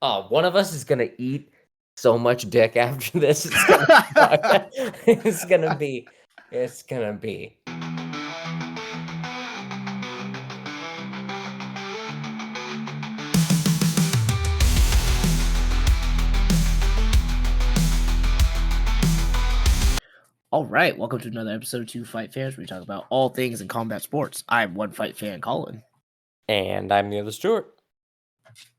Oh, one of us is gonna eat so much dick after this. It's gonna suck. It's gonna be. It's gonna be. All right, welcome to another episode of Two Fight Fans, where we talk about all things in combat sports. I'm one fight fan, Colin. And I'm the other Stuart.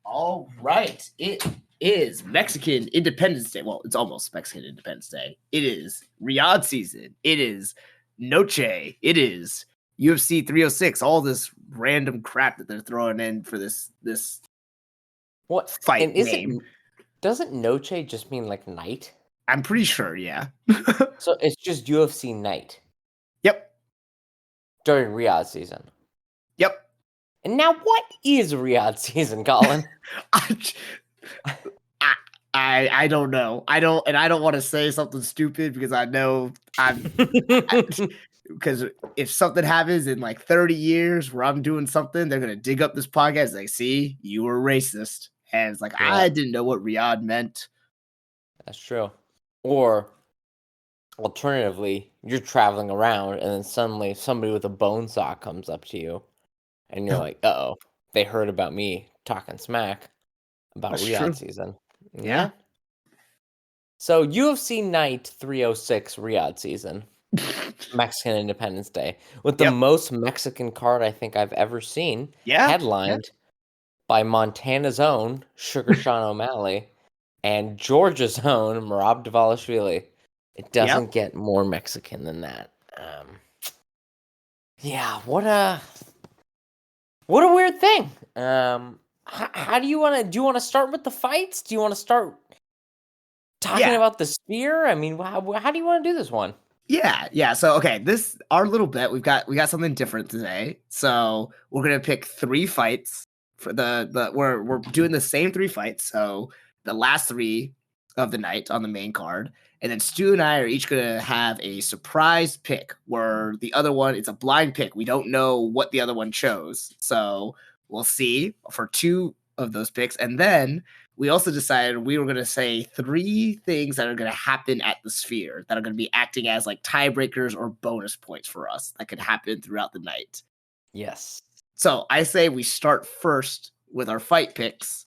All right, it is Mexican Independence Day. Well, it's almost Mexican Independence Day. It is Riyadh season. It is Noche. It is UFC 306. All this random crap that they're throwing in for this What fight and is name. doesn't Noche just mean like night? I'm pretty sure, yeah. So it's just UFC night Yep. during Riyadh season. Yep. And now, what is Riyadh season, Colin? I don't know. I don't want to say something stupid because I know because if something happens in like 30 years where I'm doing something, they're gonna dig up this podcast. Like, see, you were racist. And it's like, Yeah. I didn't know what Riyadh meant. That's true. Or alternatively, you're traveling around and then suddenly somebody with a bone saw comes up to you and you're like, uh-oh, they heard about me talking smack about That's Riyadh true. season. Yeah. So UFC Night 306 Riyadh season, Mexican Independence Day, with the Yep. most Mexican card I think I've ever seen, Yeah. headlined by Montana's own Sugar Sean O'Malley and Georgia's own Merab Dvalishvili. It doesn't get more Mexican than that. Yeah, what a weird thing. How do you want to start with the fights? Do you want to start talking about the spear? I mean, how do you want to do this one? Yeah. So okay, our little bet, we got something different today. So we're gonna pick 3 fights for we're doing the same 3 fights. So the last 3 of the night on the main card, and then Stu and I are each gonna have a surprise pick where the other one, it's a blind pick. We don't know what the other one chose. So we'll see for 2 of those picks, and then we also decided we were going to say 3 things that are going to happen at the sphere that are going to be acting as like tiebreakers or bonus points for us that could happen throughout the night. Yes. So I say we start first with our fight picks,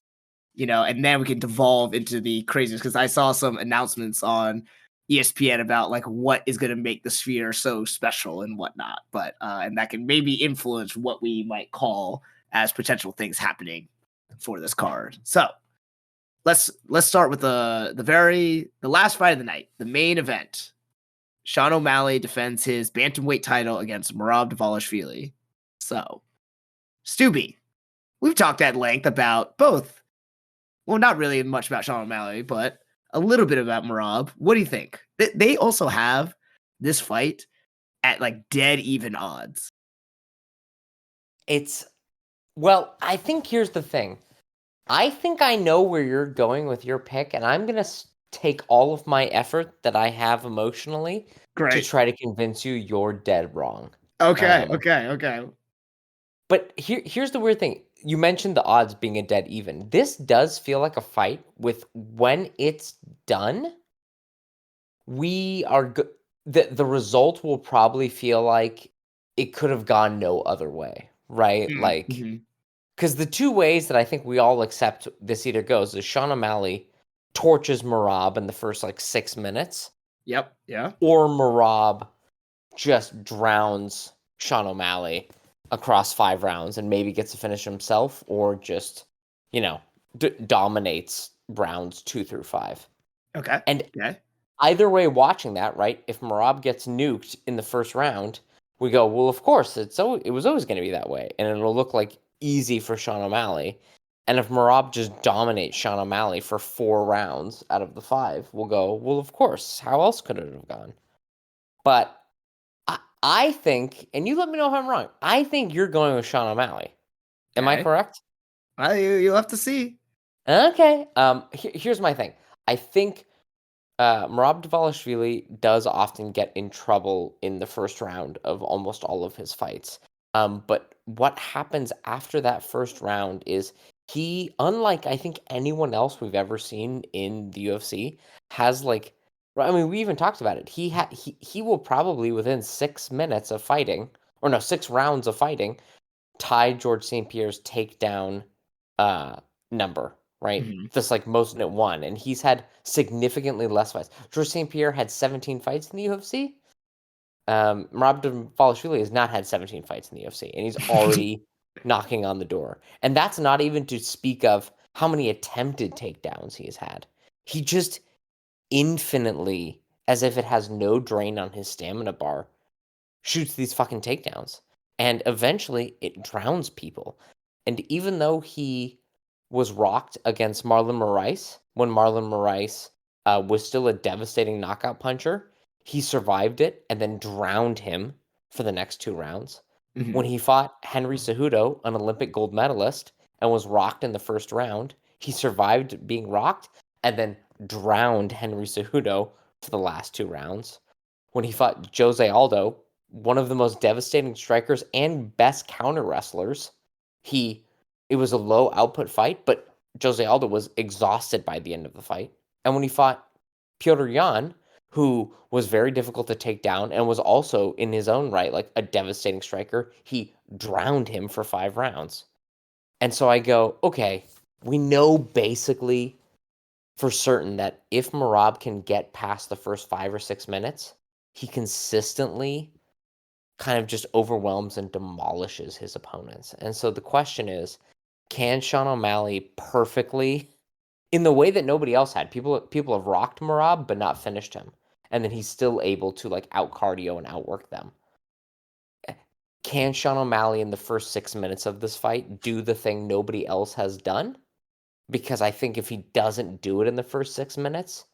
and then we can devolve into the craziest, because I saw some announcements on ESPN about like what is going to make the sphere so special and whatnot. But and that can maybe influence what we might call as potential things happening for this card. So let's start with the last fight of the night, the main event. Sean O'Malley defends his bantamweight title against Merab Dvalishvili. So, Stubby, we've talked at length about both. Well, not really much about Sean O'Malley, but a little bit about Merab. What do you think? They also have this fight at like dead even odds. Well, I think here's the thing. I think I know where you're going with your pick, and I'm going to take all of my effort that I have emotionally to try to convince you you're dead wrong. Okay. But here's the weird thing. You mentioned the odds being a dead even. This does feel like a fight with, when it's done, the result will probably feel like it could have gone no other way, right? Because the 2 ways that I think we all accept this either goes is Sean O'Malley torches Merab in the first like 6 minutes. Yep. Yeah. Or Merab just drowns Sean O'Malley across 5 rounds and maybe gets to finish himself, or just, dominates rounds 2 through 5. Okay. And either way, watching that, right, if Merab gets nuked in the first round, we go, well, of course, it was always going to be that way. And it'll look like easy for Sean O'Malley. And if Merab just dominates Sean O'Malley for 4 rounds out of the 5, we'll go, well, of course, how else could it have gone? But I think, and you let me know if I'm wrong, I think you're going with Sean O'Malley. Am I correct? You'll have to see. Okay. Here's my thing. I think Merab Dvalishvili does often get in trouble in the first round of almost all of his fights. But what happens after that first round is he, unlike I think anyone else we've ever seen in the UFC, has like, I mean, we even talked about it. He will probably within 6 minutes of fighting, or no, 6 rounds of fighting, tie George St. Pierre's takedown uh number, right? Mhm. Just like most at one, and he's had significantly less fights. George St. Pierre had 17 fights in the UFC. Merab Dvalishvili has not had 17 fights in the UFC, and he's already knocking on the door. And that's not even to speak of how many attempted takedowns he has had. He just infinitely, as if it has no drain on his stamina bar, shoots these fucking takedowns. And eventually it drowns people. And even though he was rocked against Marlon Moraes, when Marlon Moraes was still a devastating knockout puncher, he survived it and then drowned him for the next 2 rounds. When Mhm. he fought Henry Cejudo, an Olympic gold medalist, and was rocked in the first round, he survived being rocked and then drowned Henry Cejudo for the last 2 rounds. When he fought Jose Aldo, one of the most devastating strikers and best counter wrestlers, he it was a low output fight, but Jose Aldo was exhausted by the end of the fight. And when he fought Piotr Jan, who was very difficult to take down and was also in his own right like a devastating striker, he drowned him for 5 rounds. And so I go, okay, we know basically for certain that if Merab can get past the first 5 or 6 minutes, he consistently kind of just overwhelms and demolishes his opponents. And so the question is, can Sean O'Malley perfectly, in the way that nobody else had, people have rocked Merab but not finished him, and then he's still able to like out cardio and outwork them. Can Sean O'Malley in the first 6 minutes of this fight do the thing nobody else has done? Because I think if he doesn't do it in the first 6 minutes,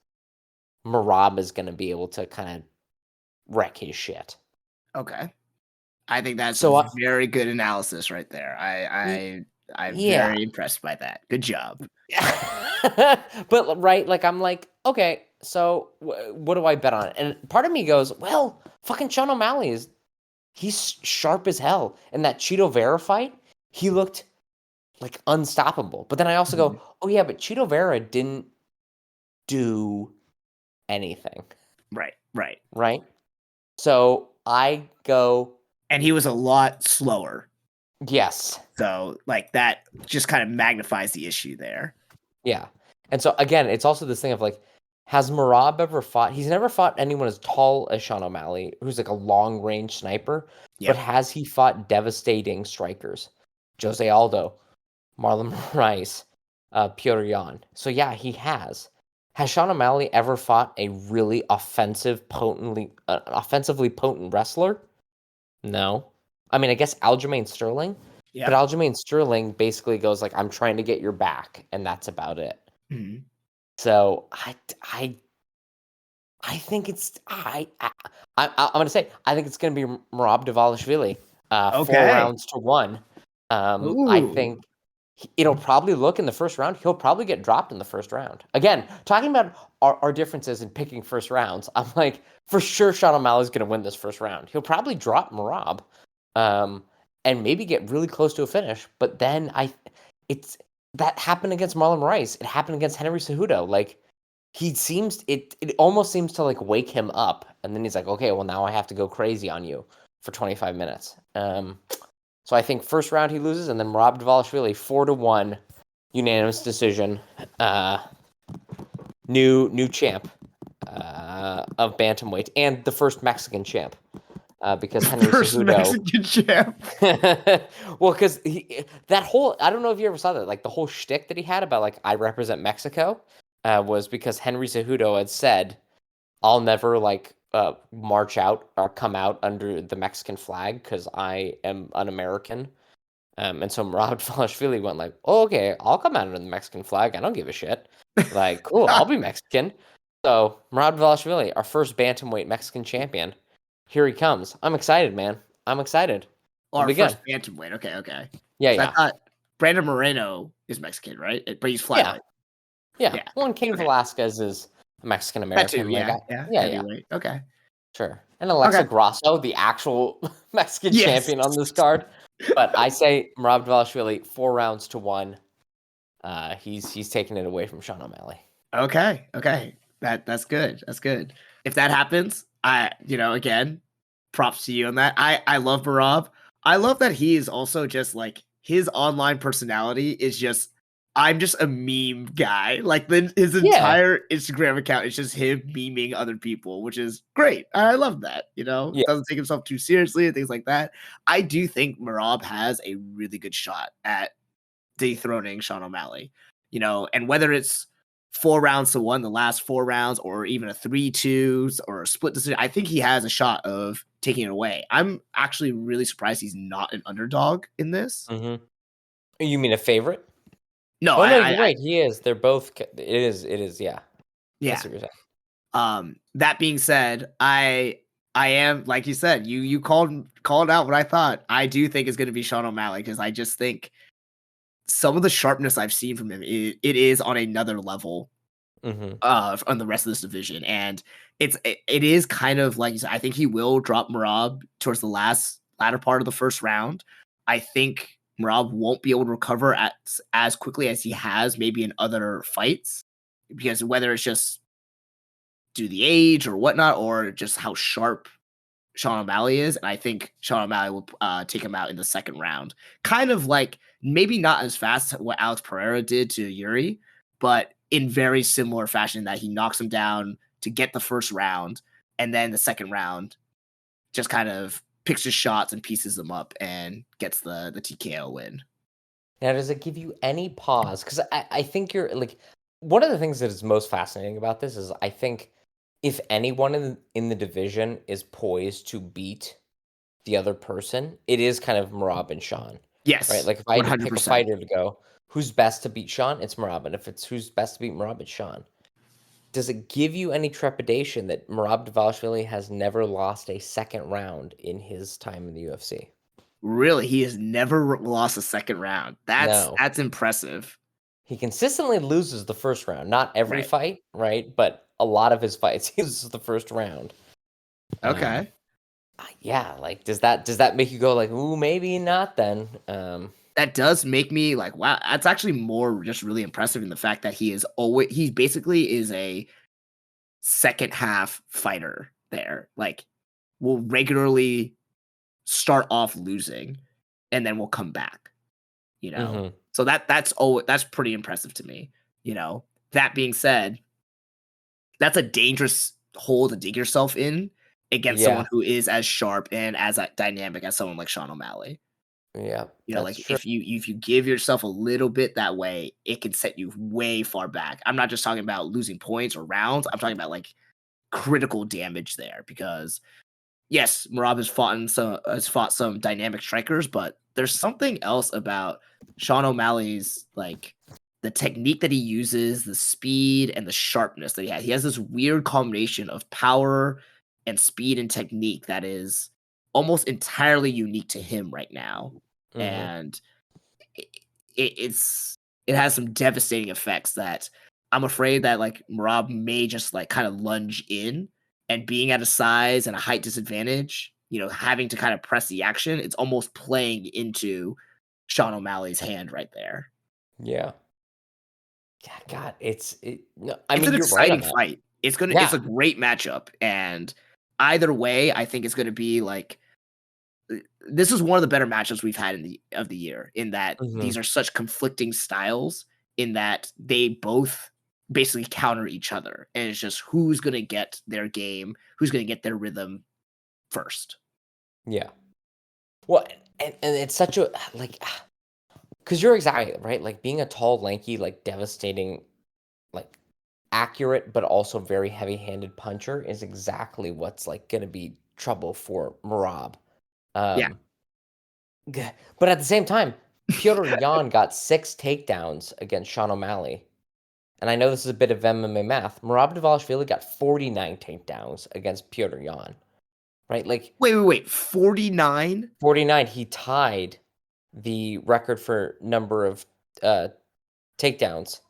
Merab is going to be able to kind of wreck his shit. Okay. I think that's So, very good analysis right there. y- I'm yeah. very impressed by that. Good job. But right, like I'm like, okay, so what do I bet on? And part of me goes, well, fucking Sean O'Malley he's sharp as hell. In that Cheeto Vera fight, he looked like unstoppable. But then I also Mhm. go, oh yeah, but Cheeto Vera didn't do anything, Right, right. right? So I go, And he was a lot slower. yes. So, like, that just kind of magnifies the issue there. Yeah. And so again, it's also this thing of like, has Merab ever fought? He's never fought anyone as tall as Sean O'Malley, who's like a long range sniper, but Yep. has he fought devastating strikers? Jose Aldo, Marlon Moraes, Piotr Jan. So yeah, he has. Has Sean O'Malley ever fought a really offensively potent wrestler? No. I mean, I guess Aljamain Sterling, but Yep. Aljamain Sterling basically goes like, "I'm trying to get your back," and that's about it. Mhm. So I think it's I'm gonna say I think it's gonna be Merab Dvalishvili, 4 rounds to 1. I Ooh. think it'll probably look in the first round. He'll probably get dropped in the first round. Again, talking about our differences in picking first rounds, I'm like for sure Sean O'Malley's gonna win this first round. He'll probably drop Merab, um, and maybe get really close to a finish. But then it's that happened against Marlon Moraes. It happened against Henry Cejudo. Like it almost seems to like wake him up, and then he's like, okay, well now I have to go crazy on you for 25 minutes. So I think first round he loses, and then Rob Dvalishvili 4-1, unanimous decision. New champ of bantamweight, and the first Mexican champ, because Henry First Cejudo. Mexican champ. Well, because that whole, I don't know if you ever saw that, like the whole shtick that he had about like I represent Mexico, was because Henry Cejudo had said, "I'll never like march out or come out under the Mexican flag because I am an American." And so Rob Dvalishvili went like, "Oh, okay, I'll come out under the Mexican flag. I don't give a shit. Like, cool, I'll be Mexican." So Rob Dvalishvili, our first bantamweight Mexican champion, here he comes. I'm excited, man. I'm excited. It'll Our be good. first bantamweight. Okay, okay. Yeah, So I yeah, thought Brandon Moreno is Mexican, right? But he's yeah, flyweight. yeah. Yeah. Well, and Cain Okay. Velasquez is Mexican That too. American. Like, Yeah. Yeah. yeah, yeah, Heavyweight. Okay. sure. And Okay. Alexa Grasso, the actual Mexican Yes. champion on this card. But I say Merab Dvalishvili 4 rounds to 1. He's taking it away from Sean O'Malley. Okay. That's good. That's good. If that happens, again, props to you on that. I love Marab. I love that he is also just like his online personality is just I'm just a meme guy. Like his Yeah, entire Instagram account is just him memeing other people, which is great. I love that. yeah. Doesn't take himself too seriously and things like that. I do think Marab has a really good shot at dethroning Sean O'Malley. And whether it's 4 rounds to one, the last 4 rounds, or even a 3-2 or a split decision, I think he has a shot of taking it away. I'm actually really surprised he's not an underdog in this. hmm You mean a favorite? No, Oh no, you're right. He is. They're both. It is. It is. Yeah. I yeah. see what you're saying. That being said, I am like you said, you called out what I thought. I do think is going to be Sean O'Malley because I just think some of the sharpness I've seen from him, it is on another level hmm on the rest of this division. And it is kind of like you said, I think he will drop Marab towards the latter part of the first round. I think Marab won't be able to recover as quickly as he has maybe in other fights because whether it's just due to the age or whatnot, or just how sharp Sean O'Malley is, and I think Sean O'Malley will take him out in the second round. Kind of like maybe not as fast as what Alex Pereira did to Yuri, but in very similar fashion that he knocks him down to get the first round, and then the second round just kind of picks his shots and pieces them up and gets the TKO win. Now, does it give you any pause? Because I think you're like one of the things that is most fascinating about this is I think if anyone in the division is poised to beat the other person, it is kind of Merab and Sean, right? Yes, Like if I had to pick a 100%. fighter to go, who's best to beat Sean? It's Merab, and if it's who's best to beat Merab, it's Sean. Does it give you any trepidation that Merab Dvalishvili has never lost a second round in his time in the UFC? Really, he has never lost a second round. That's No. that's impressive. He consistently loses the first round. Not every Right. fight, right? But a lot of his fights, he loses the first round. Um, Okay. yeah, like does that make you go like, ooh, maybe not then? That does make me like, wow, that's actually more just really impressive in the fact that he basically is a second half fighter there. Like will regularly start off losing and then will come back, you know. mhm, So that's pretty impressive to me, you know. That being said, that's a dangerous hole to dig yourself in against yeah, someone who is as sharp and as dynamic as someone like Sean O'Malley. yeah, that's Like true. if you give yourself a little bit that way, it can set you way far back. I'm not just talking about losing points or rounds. I'm talking about like critical damage there because yes, Marab has fought some dynamic strikers, but there's something else about Sean O'Malley's like the technique that he uses, the speed and the sharpness that he has. He has this weird combination of power and speed and technique that is almost entirely unique to him right now. hmm And it, it has some devastating effects that I'm afraid that like Marab may just like kind of lunge in and being at a size and a height disadvantage, having to kind of press the action, it's almost playing into Sean O'Malley's hand right there. Yeah, yeah, God, no, I It's mean, an you're right on exciting that. fight. It's Yeah, a great matchup. And either way, I think it's gonna be like this is one of the better matchups we've had of the year in that hmm these are such conflicting styles in that they both basically counter each other and it's just who's going to get their game, who's going to get their rhythm first. yeah. Well, and it's such a like, because you're exactly right. Like being a tall, lanky, like devastating, like accurate but also very heavy-handed puncher is exactly what's like going to be trouble for Marab. Yeah. Um, but at the same time, Piotr Yan got 6 takedowns against Sean O'Malley, and I know this is a bit of MMA math. Merab Dvalishvili got 49 takedowns against Piotr Yan, right? Like Wait. 49? 49, he tied the record for number of uh, takedowns.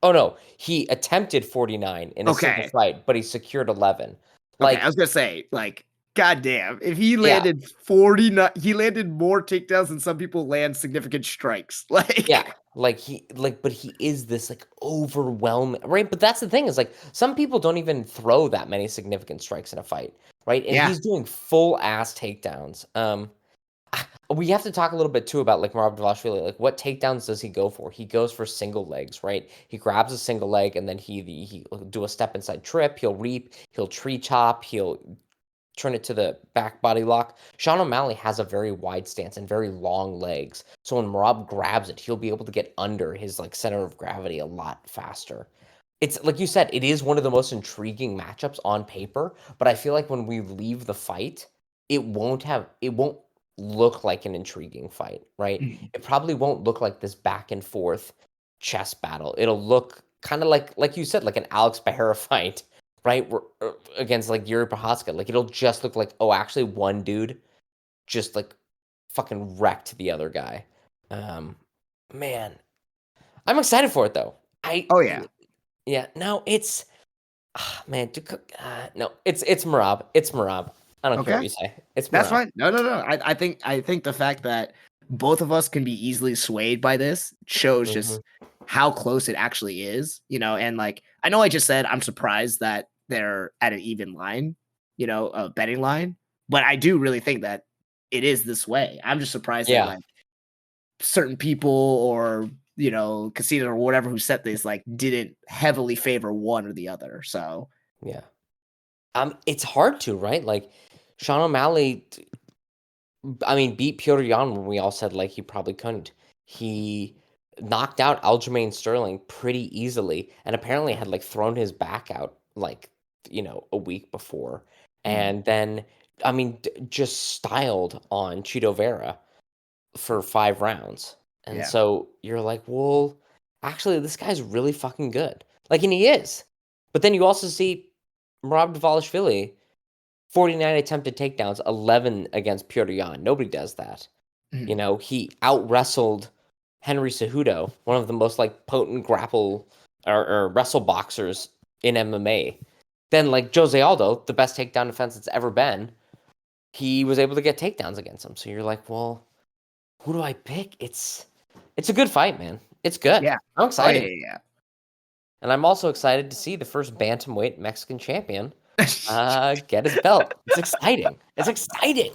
Oh no, he attempted 49 in a single Okay. fight, but he secured 11. Okay. I Like, was going to say, like, goddamn, if he yeah, landed 49, he landed more takedowns than some people land significant strikes. yeah. Like, But he is this like overwhelming, right? But that's the thing is like some people don't even throw that many significant strikes in a fight, right? And Yeah. he's doing full ass takedowns. We have to talk a little bit too about like Marab Dvalishvili. Like, what takedowns does he go for? He goes for single legs, right? He grabs a single leg and then he'll do a step inside trip. He'll reap. He'll tree chop. He'll turn it to the back body lock. Sean O'Malley has a very wide stance and very long legs. So when Marab grabs it, he'll be able to get under his like center of gravity a lot faster. It's like you said, it is one of the most intriguing matchups on paper, but I feel like when we leave the fight, it won't look like an intriguing fight, right? Mhm. It probably won't look like this back and forth chess battle. It'll look kind of like you said, like an Alex Bahera fight, right? Against like Yuri Prohaska. Like it'll just look like, oh, actually one dude just like fucking wrecked the other guy. Um, man, I'm excited for it though. I Oh yeah. yeah, no, it's man, no, it's Marab. It's Marab. I don't care what Okay. you say. It's That's Marab. fine. No, no, no. I think the fact that both of us can be easily swayed by this shows Hmm. just how close it actually is, and like I know I just said I'm surprised that they're at an even line, a betting line, but I do really think that it is this way. I'm just surprised that Yeah, like certain people or casinos or whatever who set this like didn't heavily favor one or the other. So yeah. It's hard to, right? Like Sean O'Malley, I mean, beat Piotr Jan when we all said like he probably couldn't. He knocked out Aljamain Sterling pretty easily, and apparently had like thrown his back out like a week before, mm, and then I mean just styled on Cheeto Vera for 5 rounds, and yeah. so you're like, well, actually, this guy's really fucking good. Like, and he is. But then you also see Rob Dvalishvili 49 attempted takedowns, 11 against Piotr Jan. Nobody does that. Mhm. He out wrestled Henry Cejudo, one of the most like potent grapple or wrestle boxers in MMA. Then like Jose Aldo, the best takedown defense it's ever been, he was able to get takedowns against him. So you're like, well, who do I pick? It's a good fight, man. It's good. Yeah. I'm Oh yeah, excited. yeah, And I'm also excited to see the first bantamweight Mexican champion yeah. get his belt. It's exciting. It's exciting.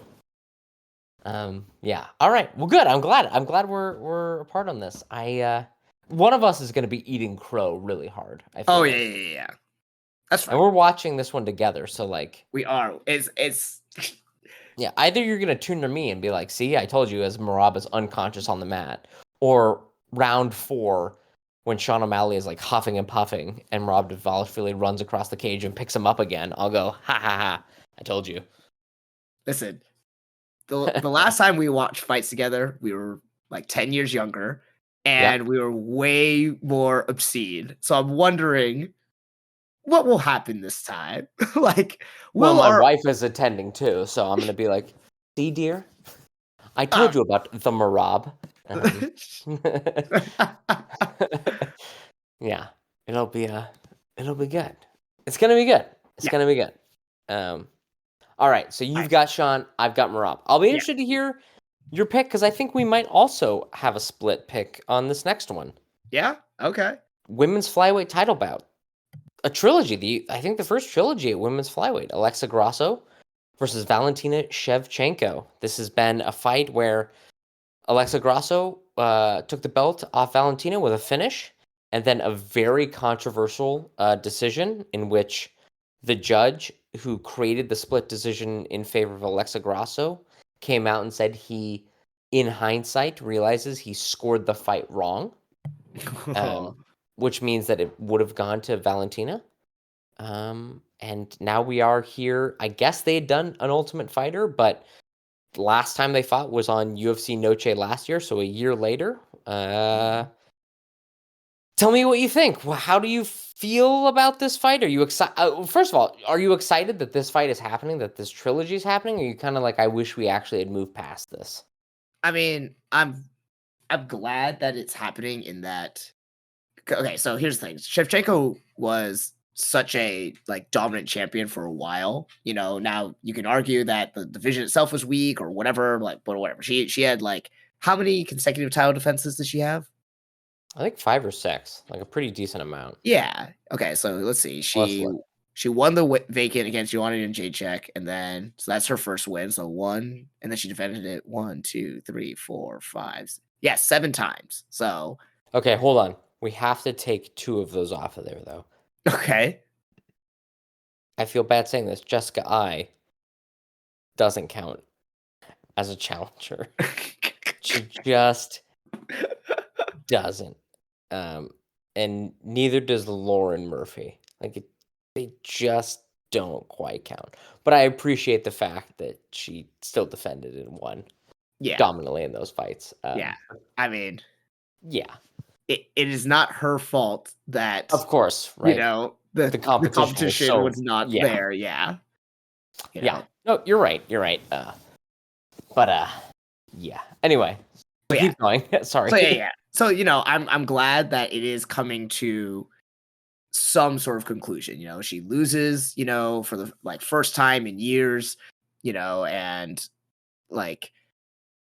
Yeah. All right. Well, good. I'm glad we're apart on this. One of us is going to be eating crow really hard, I feel Oh yeah, like. yeah, yeah, yeah. That's And fine. we're watching this one together, so like, We are. It's yeah, either you're going to tune to me and be like, "See, I told you," as Marab is unconscious on the mat, or round 4 when Sean O'Malley is like huffing and puffing and Rob Dvalishvili runs across the cage and picks him up again. I'll go, "Ha ha ha. I told you." listen. The last time we watched fights together, we were like 10 years younger Yep. and we were way more obscene. So I'm wondering what will happen this time? Like, Well, will my our wife is attending too, so I'm going to be like, "See, dear, I uh, told you about the Marab." Um, yeah, it'll be good. It's gonna be good. It's yeah, gonna be good. Um, all right. So fine. you've got Sean. I've got Marab. I'll be Yeah, interested to hear your pick because I think we might also have a split pick on this next one. yeah, okay. Women's flyweight title bout, a trilogy. I think the first trilogy at women's flyweight. Alexa Grasso versus Valentina Shevchenko. This has been a fight where Alexa Grasso took the belt off Valentina with a finish, and then a very controversial decision in which the judge who created the split decision in favor of Alexa Grasso came out and said he, in hindsight, realizes he scored the fight wrong, um, which means that it would have gone to Valentina. And now we are here. I guess they had done an Ultimate Fighter, but last time they fought was on UFC Noche last year, so a year later. Tell me what you think. How do you feel about this fight? Are you excited? First of all, are you excited that this fight is happening, that this trilogy is happening? Or are you kind of like, I wish we actually had moved past this? I mean, I'm glad that it's happening in that. Okay, so here's the thing. Shevchenko was such a like dominant champion for a while. Now you can argue that the division itself was weak or whatever, like, but whatever. She had like how many consecutive title defenses did she have? I think 5 or 6, like a pretty decent amount. Yeah. Okay, so let's see. Let's She look. she won the vacant against Joanna and Jacek, and then so that's her first win. So one, and then she defended it 1, 2, 3, 4, 5. Yeah, 7 times. So Okay, hold on. We have to take 2 of those off of there, though. okay. I feel bad saying this. Jessica I doesn't count as a challenger. She just doesn't. Um, and neither does Lauren Murphy. They just don't quite count. But I appreciate the fact that she still defended and won Yeah, dominantly in those fights. yeah. I mean, Yeah, it is not her fault that, of course, right. The the competition was competition so was not yeah, there, yeah, you yeah. know? No, you're right. You're right. But yeah. Anyway, But yeah. keep going. So, yeah, Sorry. yeah. So, I'm glad that it is coming to some sort of conclusion. She loses, for the like first time in years, and like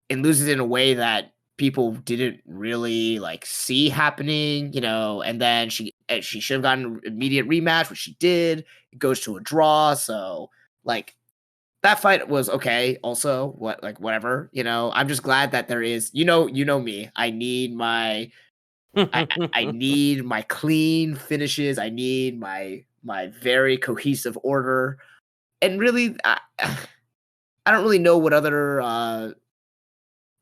and loses in a way that people didn't really like see happening, and then she should have gotten an immediate rematch, which she did. It goes to a draw, so like that fight was okay. Also, whatever, I'm just glad that there is, me. I need my clean finishes. I need my very cohesive order. And really, I don't really know what other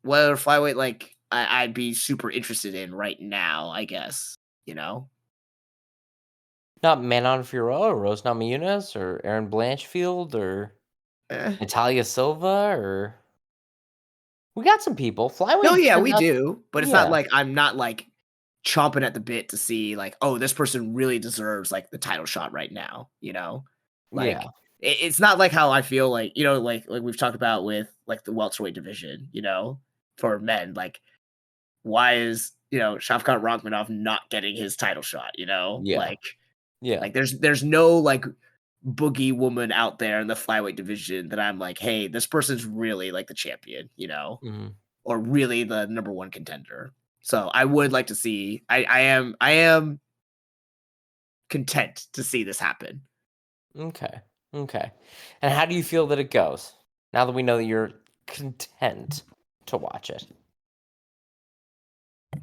flyweight like I'd be super interested in right now. I guess you know. Not Manon Fiorot or Rose Namajunas or Aaron Blanchfield or Eh. Natalia Silva or we got some people. No, Flyweight yeah, turns we out do, but it's not yeah. like I'm not like chomping at the bit to see like, oh, this person really deserves like the title shot right now. Like Yeah. it's not like how I feel like like we've talked about with like the welterweight division. For men, like why is Shavkat Rakhmonov not getting his title shot? Yeah. Yeah. Like there's no like boogie woman out there in the flyweight division that I'm like, hey, this person's really like the champion, Mhm. or really the number one contender. So I would like to see. I am content to see this happen. Okay. Okay. And how do you feel that it goes? Now that we know that you're content to watch it.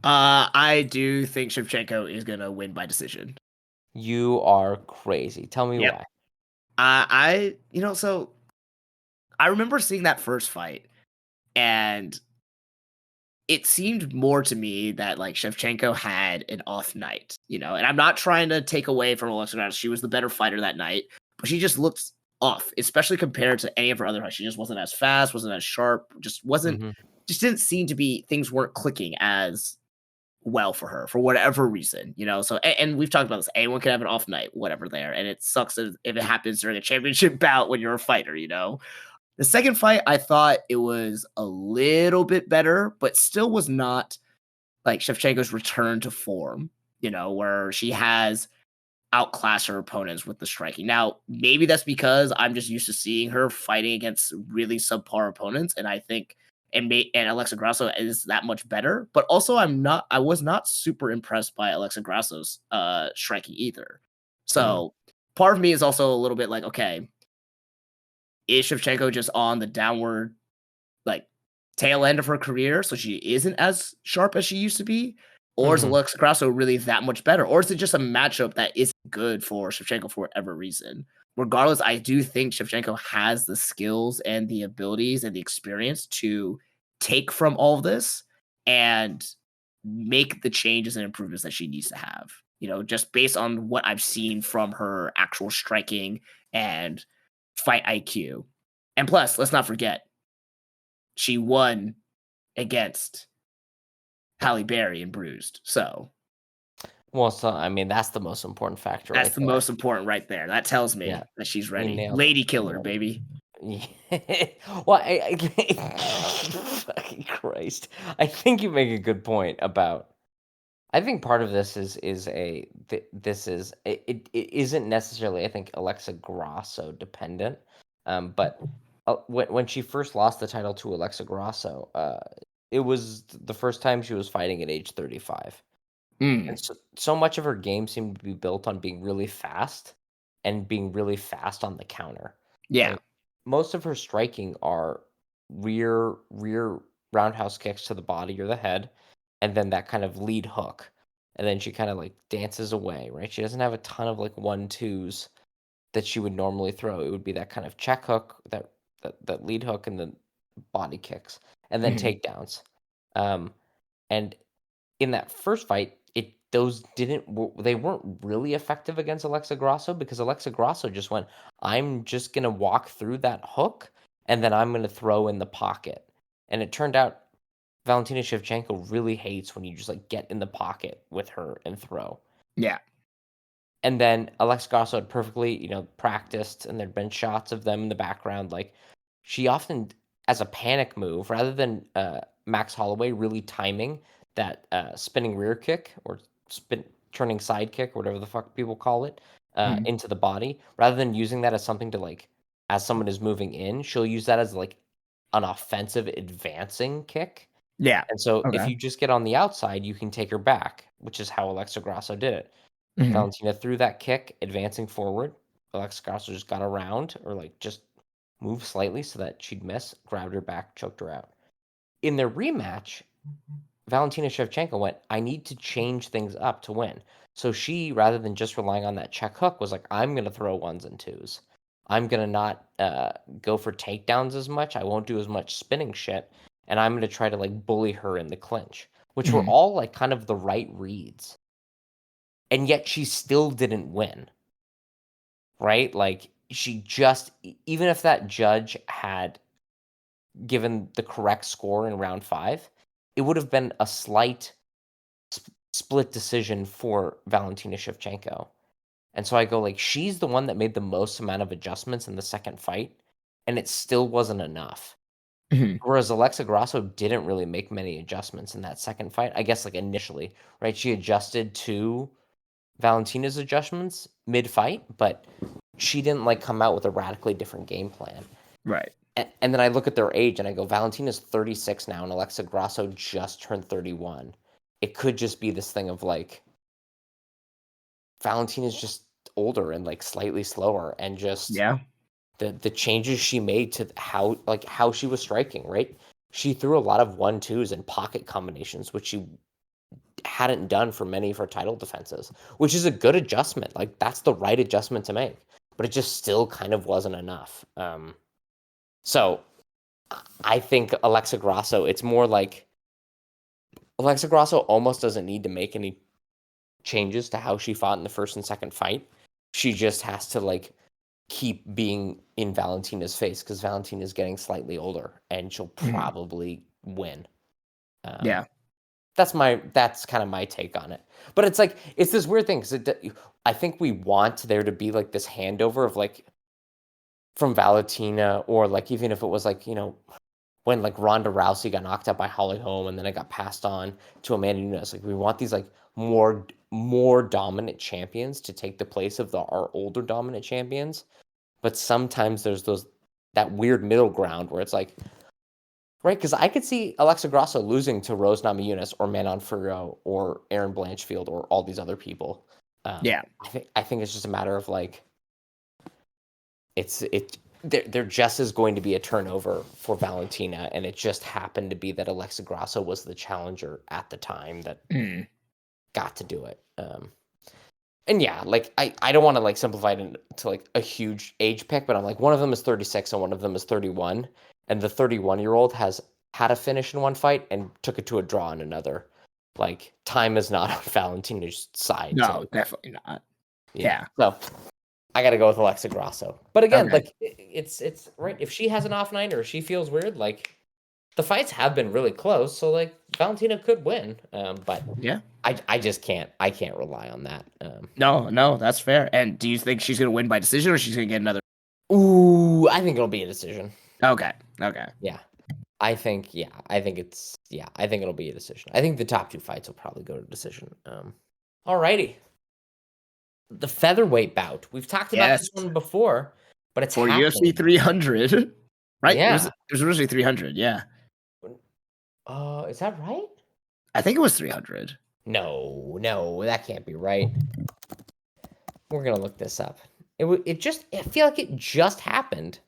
I do think Shevchenko is gonna win by decision. You are crazy. Tell me Yep. why. So I remember seeing that first fight, and it seemed more to me that like Shevchenko had an off night, and I'm not trying to take away from Alexa Grasso. She was the better fighter that night, but she just looked off, especially compared to any of her other fights. She just wasn't as fast, wasn't as sharp, Mhm. just didn't seem to be things weren't clicking as well for her for whatever reason, So and we've talked about this. Anyone can have an off night, whatever there, and it sucks if it happens during a championship bout when you're a fighter. The second fight, I thought it was a little bit better, but still was not like Shevchenko's return to form, where she has outclassed her opponents with the striking. Now, maybe that's because I'm just used to seeing her fighting against really subpar opponents, and I think and Alexa Grasso is that much better. But also, I was not super impressed by Alexa Grasso's striking either. Mhm. So part of me is also a little bit like, okay, is Shevchenko just on the downward like tail end of her career, so she isn't as sharp as she used to be? Or is Mhm. Alexa Grasso really that much better? Or is it just a matchup that isn't good for Shevchenko for whatever reason? Regardless, I do think Shevchenko has the skills and the abilities and the experience to take from all of this and make the changes and improvements that she needs to have. Just based on what I've seen from her actual striking and fight IQ. And plus, let's not forget, she won against Halle Berry and Bruised. So Well, so I mean, that's the most important factor that's right the there. most important right there. That tells Yeah, me that she's you ready. nailed it. Lady You killer, nailed it. baby. Yeah. Well, fucking Christ. I think you make a good point about I think part of this is a this is it isn't necessarily I think Alexa Grasso dependent, but when she first lost the title to Alexa Grasso, it was the first time she was fighting at age 35. Mm. And so much of her game seemed to be built on being really fast and being really fast on the counter, Yeah. right? Most of her striking are rear roundhouse kicks to the body or the head, and then that kind of lead hook. And then she kind of like dances away, right? She doesn't have a ton of like 1-2s that she would normally throw. It would be that kind of check hook, that lead hook, and then body kicks, and then Mhm. takedowns. Um, and in that first fight, those they weren't really effective against Alexa Grasso because Alexa Grasso just went, "I'm just gonna walk through that hook, and then I'm gonna throw in the pocket." And it turned out Valentina Shevchenko really hates when you just like get in the pocket with her and throw. Yeah. And then Alexa Grasso had perfectly, practiced, and there'd been shots of them in the background. Like she often, as a panic move, rather than Max Holloway really timing that spinning rear kick or turning side kick, or whatever the fuck people call it, Mhm. into the body, rather than using that as something to like, as someone is moving in, she'll use that as like an offensive advancing kick. Yeah. And so if Okay. you just get on the outside, you can take her back, which is how Alexa Grasso did it. Mhm. Valentina threw that kick, advancing forward. Alexa Grasso just got around, or like just moved slightly so that she'd miss, grabbed her back, choked her out. In their rematch, Valentina Shevchenko went, I need to change things up to win. So she, rather than just relying on that check hook, was like, I'm going to throw 1s and 2s. I'm going to not go for takedowns as much. I won't do as much spinning shit. And I'm going to try to like bully her in the clinch, which were Mhm. all like kind of the right reads. And yet she still didn't win, right? Like she just, even if that judge had given the correct score in round 5, it would have been a slight split decision for Valentina Shevchenko. And so I go like, she's the one that made the most amount of adjustments in the second fight, and it still wasn't enough. Mhm. Whereas Alexa Grasso didn't really make many adjustments in that second fight. I guess like initially, right? She adjusted to Valentina's adjustments mid-fight, but she didn't like come out with a radically different game plan. Right. And then I look at their age and I go, Valentina's 36 now, and Alexa Grasso just turned 31. It could just be this thing of like Valentina's just older and like slightly slower, and just Yeah. the changes she made to how she was striking, right? She threw a lot of 1-2s and pocket combinations, which she hadn't done for many of her title defenses, which is a good adjustment. Like that's the right adjustment to make, but it just still kind of wasn't enough. So I think Alexa Grasso, it's more like Alexa Grasso almost doesn't need to make any changes to how she fought in the first and second fight. She just has to like keep being in Valentina's face because Valentina's getting slightly older and she'll Mhm. probably win. Um, Yeah. that's kind of my take on it. But it's like it's this weird thing because I think we want there to be like this handover of like from Valentina, or like even if it was like when like Ronda Rousey got knocked out by Holly Holm and then it got passed on to Amanda Nunes. Like we want these like more dominant champions to take the place of our older dominant champions. But sometimes there's that weird middle ground where it's like, right, because I could see Alexa Grasso losing to Rose Namajunas or Manon Fiorot or Aaron Blanchfield or all these other people. Yeah. I think it's just a matter of like there just is going to be a turnover for Valentina, and it just happened to be that Alexa Grasso was the challenger at the time that Mhm. got to do it. And yeah, like I don't want to like simplify it into like a huge age pick, but I'm like one of them is 36 and one of them is 31, and the 31-year-old has had a finish in one fight and took it to a draw in another. Like time is not on Valentina's side No, to definitely not. yeah. Yeah. So I got to go with Alexa Grasso. But again, Okay. like it's right. If she has an off night or she feels weird, like the fights have been really close, so like Valentina could win. But Yeah. I just can't rely on that. No, no, that's fair. And do you think she's gonna win by decision or she's gonna get another? Ooh, I think it'll be a decision. Okay. Okay. Yeah. I think it'll be a decision. I think the top two fights will probably go to decision. Alrighty. The featherweight bout. We've talked about this Yes. one before, but it's For UFC happening. 300, right? Yeah. It was originally 300. Yeah. Is that right? I think it was 300. No, that can't be right. We're gonna look this up. I feel like it just happened.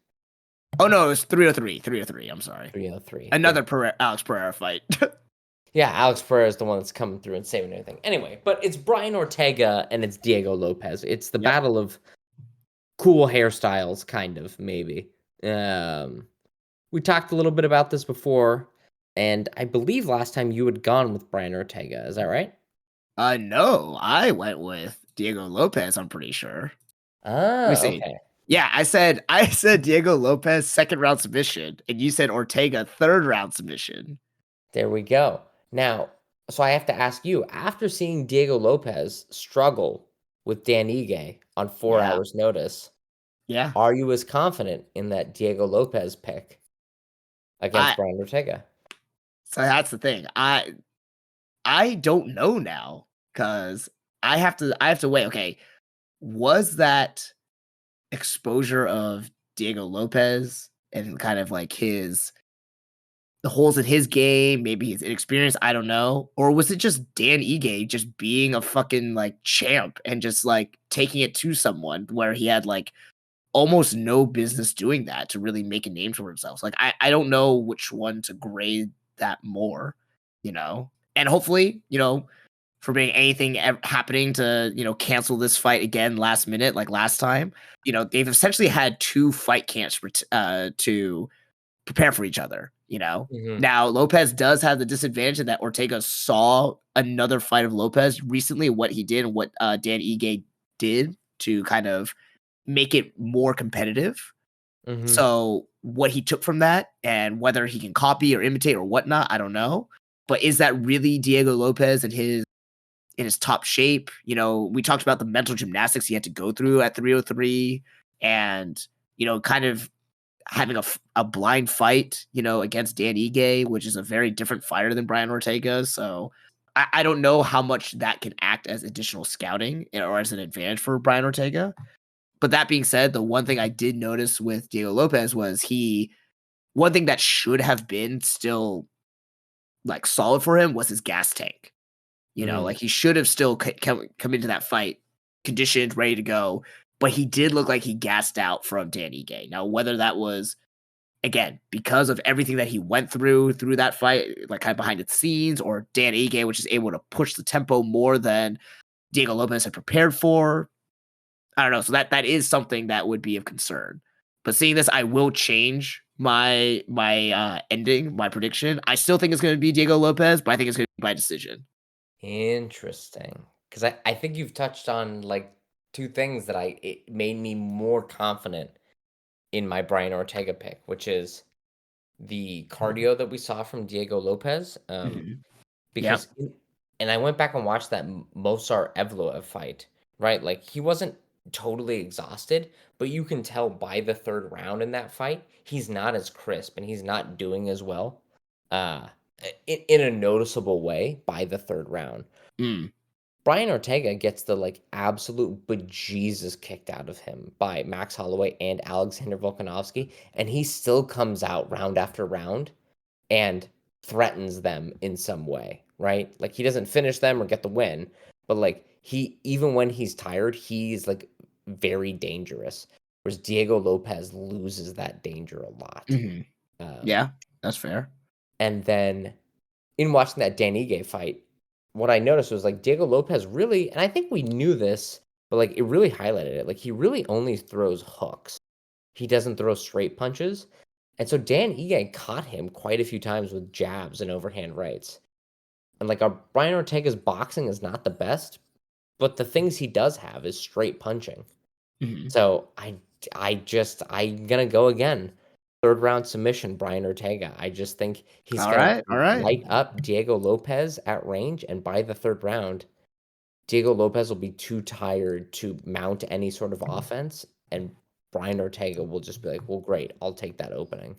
Oh no, it was 303. 303. I'm sorry. 303. Another Alex Pereira fight. Yeah, Alex Pereira is the one that's coming through and saving everything. Anyway, but it's Brian Ortega and it's Diego Lopez. It's the Yep. battle of cool hairstyles, kind of, maybe. We talked a little bit about this before, and I believe last time you had gone with Brian Ortega. Is that right? No, I went with Diego Lopez, I'm pretty sure. Let me Ah, see. okay. Yeah, I said Diego Lopez second round submission, and you said Ortega third round submission. There we go. Now, so I have to ask you, after seeing Diego Lopez struggle with Dan Ige on 4 Yeah. hours' notice, Yeah. are you as confident in that Diego Lopez pick against I Brian Ortega? so that's the thing. I don't know now because I have to wait. Okay. Was that exposure of Diego Lopez and kind of like the holes in his game, maybe his inexperience, I don't know. Or was it just Dan Ige just being a fucking like champ and just like taking it to someone where he had like almost no business doing that to really make a name for himself? Like I don't know which one to grade that more, you know. And hopefully, for being anything happening to, cancel this fight again last minute like last time, they've essentially had two fight camps to prepare for each other, you know? Mhm. Now, Lopez does have the disadvantage in that Ortega saw another fight of Lopez recently, what he did and what Dan Ige did to kind of make it more competitive. Mhm. So, what he took from that and whether he can copy or imitate or whatnot, I don't know. But is that really Diego Lopez and in his top shape? We talked about the mental gymnastics he had to go through at 303 and, kind of having a blind fight, against Dan Ige, which is a very different fighter than Brian Ortega. So I don't know how much that can act as additional scouting or as an advantage for Brian Ortega. But that being said, the one thing I did notice with Diego Lopez was one thing that should have been still like solid for him was his gas tank. Mhm. Like he should have still come into that fight conditioned, ready to go. But he did look like he gassed out from Dan Ige. Now, whether that was again because of everything that he went through that fight, like kind of behind the scenes, or Dan Ige, which is able to push the tempo more than Diego Lopez had prepared for. I don't know. So that is something that would be of concern. But seeing this, I will change my ending, my prediction. I still think it's going to be Diego Lopez, but I think it's going to be by decision. Interesting. Because I think you've touched on like two things that it made me more confident in my Brian Ortega pick, which is the cardio that we saw from Diego Lopez. Mhm. Yep. Because and I went back and watched that Mozart Evloev fight, right? Like he wasn't totally exhausted, but you can tell by the third round in that fight, he's not as crisp and he's not doing as well. Uh in a noticeable way by the third round. Mm. Brian Ortega gets the like absolute bejesus kicked out of him by Max Holloway and Alexander Volkanovski, and he still comes out round after round and threatens them in some way, right? Like he doesn't finish them or get the win, but like he even when he's tired, he's like very dangerous. Whereas Diego Lopez loses that danger a lot. Mhm. Um, Yeah, that's fair. and then in watching that Dan Ige fight, what I noticed was like Diego Lopez really, and I think we knew this, but like it really highlighted it. Like he really only throws hooks. He doesn't throw straight punches. And so Dan Ige caught him quite a few times with jabs and overhand rights. And like our Brian Ortega's boxing is not the best, but the things he does have is straight punching. Mhm. So I'm gonna go again. Third round submission, Brian Ortega. I just think he's All gonna right, all right. light up Diego Lopez at range, and by the third round, Diego Lopez will be too tired to mount any sort of offense, and Brian Ortega will just be like, "Well, great, I'll take that opening."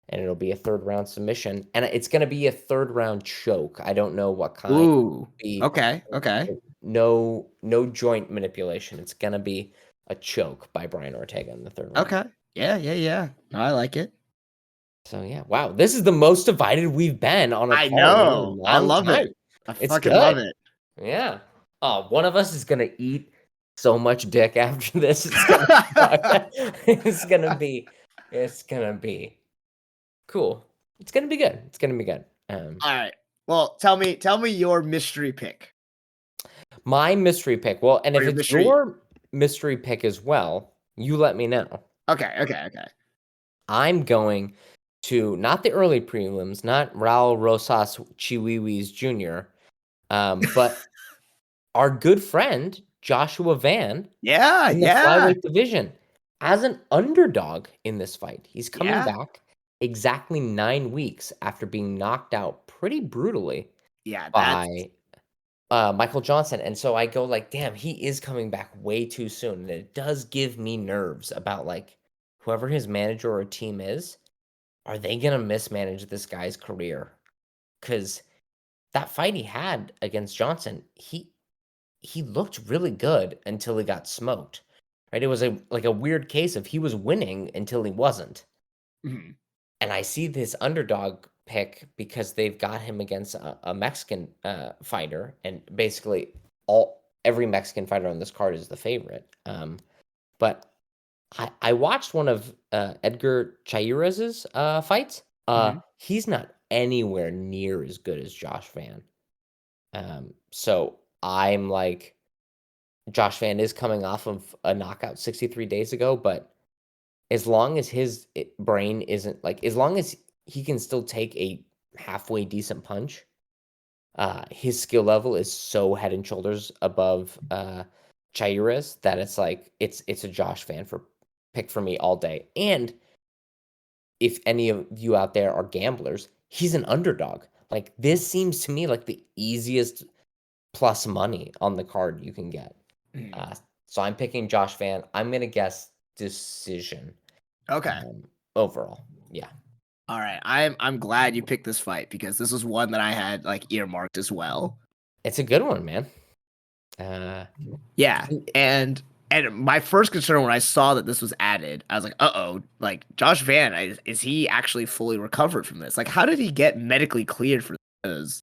And it'll be a third round submission, and it's gonna be a third round choke. I don't know what kind. Ooh. Be Okay, okay, no joint manipulation. It's gonna be a choke by Brian Ortega in the third round. okay. Yeah, yeah, yeah. No, I like it. So yeah, wow, this is the most divided we've been on a I card in a know. I long love time. it. I It's fucking love good. it. Yeah. Oh, one of us is gonna eat so much dick after this. It's gonna suck. It's gonna be. It's gonna be cool. It's gonna be good. It's gonna be good. All right. Well, tell me your mystery pick My mystery pick. Well, and or if your it's mystery. your mystery pick as well, you let me know. Okay. I'm going to not the early prelims, not Raul Rosas Chiwiwis Jr., but our good friend Joshua Van Yeah, in the yeah, flyweight division as an underdog in this fight. He's coming yeah, back exactly 9 weeks after being knocked out pretty brutally yeah. That's by Michael Johnson. And so I go like, damn, he is coming back way too soon. And it does give me nerves about like whoever his manager or team is, are they gonna mismanage this guy's career? Because that fight he had against Johnson, he looked really good until he got smoked. Right? It was a weird case of he was winning until he wasn't. mhm, And I see this underdog pick because they've got him against a Mexican fighter, and basically every Mexican fighter on this card is the favorite. But I watched one of Edgar Chairez's fights. mhm. He's not anywhere near as good as Josh Van. So I'm like, Josh Van is coming off of a knockout 63 days ago, but as long as his brain isn't like, as long as he can still take a halfway decent punch, his skill level is so head and shoulders above Chairez that it's like it's a Josh Van for pick for me all day. And if any of you out there are gamblers, he's an underdog. Like this seems to me like the easiest plus money on the card you can get. Mhm. Uh, so I'm picking Josh Van. I'm gonna guess decision Okay. um, overall. Yeah, All right. I'm glad you picked this fight because this was one that I had like earmarked as well. it's a good one, man. Uh, Yeah. And my first concern when I saw that this was added, I was like, "Uh-oh, like Josh Van, is he actually fully recovered from this? Like how did he get medically cleared for this?"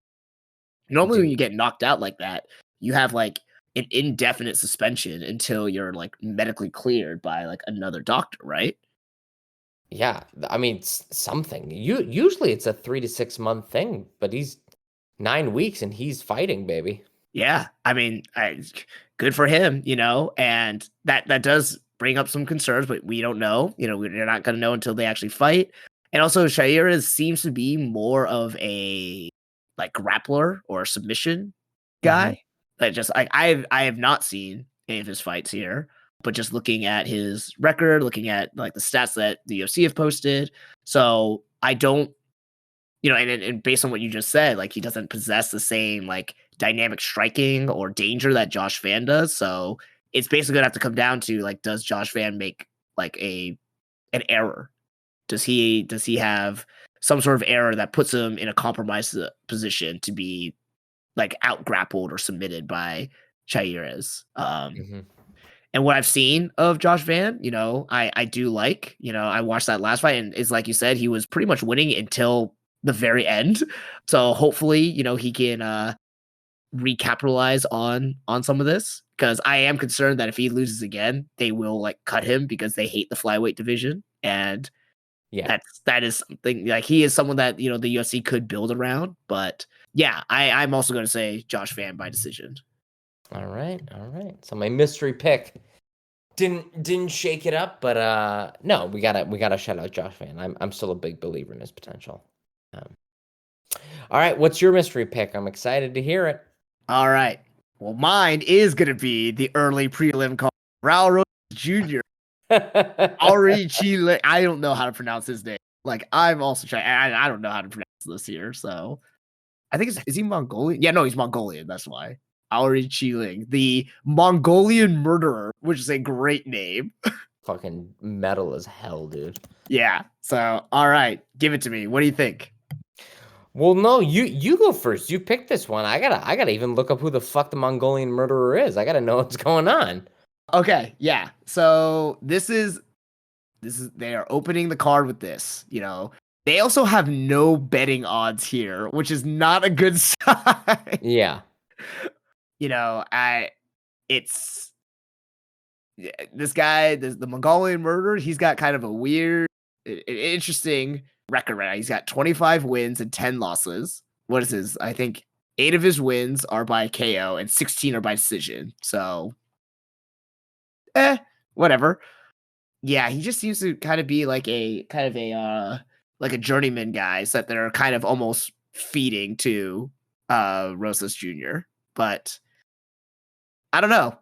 Normally when dude, you get knocked out like that, you have like an indefinite suspension until you're like medically cleared by like another doctor, right? yeah. I mean, something. Usually it's a 3 to 6 month thing, but he's 9 weeks and he's fighting, baby. Yeah, I mean, good for him, and that does bring up some concerns, but we don't know. We're not going to know until they actually fight. And also, Shaira seems to be more of a like grappler or submission Hmm. guy. That just like I have not seen any of his fights here, but just looking at his record, looking at like the stats that the UFC have posted, so I don't and based on what you just said, like he doesn't possess the same like dynamic striking or danger that Josh Van does. So it's basically gonna have to come down to like, does Josh Van make like an error? Does he have some sort of error that puts him in a compromised position to be like out grappled or submitted by Chairez? Hmm. And what I've seen of Josh Van, I do like. I watched that last fight, and it's like you said, he was pretty much winning until the very end. So hopefully, he can recapitalize on some of this because I am concerned that if he loses again, they will like cut him because they hate the flyweight division, and Yeah. that is something like he is someone that the UFC could build around. But yeah, I'm also going to say Josh Van by decision. All right. All right. So my mystery pick didn't shake it up, but no, we gotta shout out Josh Van. I'm still a big believer in his potential. Um, all right, what's your mystery pick? I'm excited to hear it. All right. Well, mine is going to be the early prelim call. Raul Rosas Jr. Ari Chile. I don't know how to pronounce his name. Like, I'm also trying. I don't know how to pronounce this here. So I think is he Mongolian? Yeah, no, he's Mongolian. That's why. Auri Chiling, the Mongolian murderer, which is a great name. Fucking metal as hell, dude. Yeah. So, all right, give it to me. What do you think? Well, no, you go first. You picked this one. I gotta even look up who the fuck the Mongolian murderer is. I gotta know what's going on. Okay, yeah. So this is they are opening the card with this. They also have no betting odds here, which is not a good sign. Yeah. It's this guy, the Mongolian murderer. He's got kind of a weird, interesting record right now. He's got 25 wins and 10 losses. What is his? I think 8 of his wins are by KO and 16 are by decision. So, whatever. Yeah, he just seems to kind of be like a journeyman guy, so that they're kind of almost feeding to Rosas Jr. But I don't know.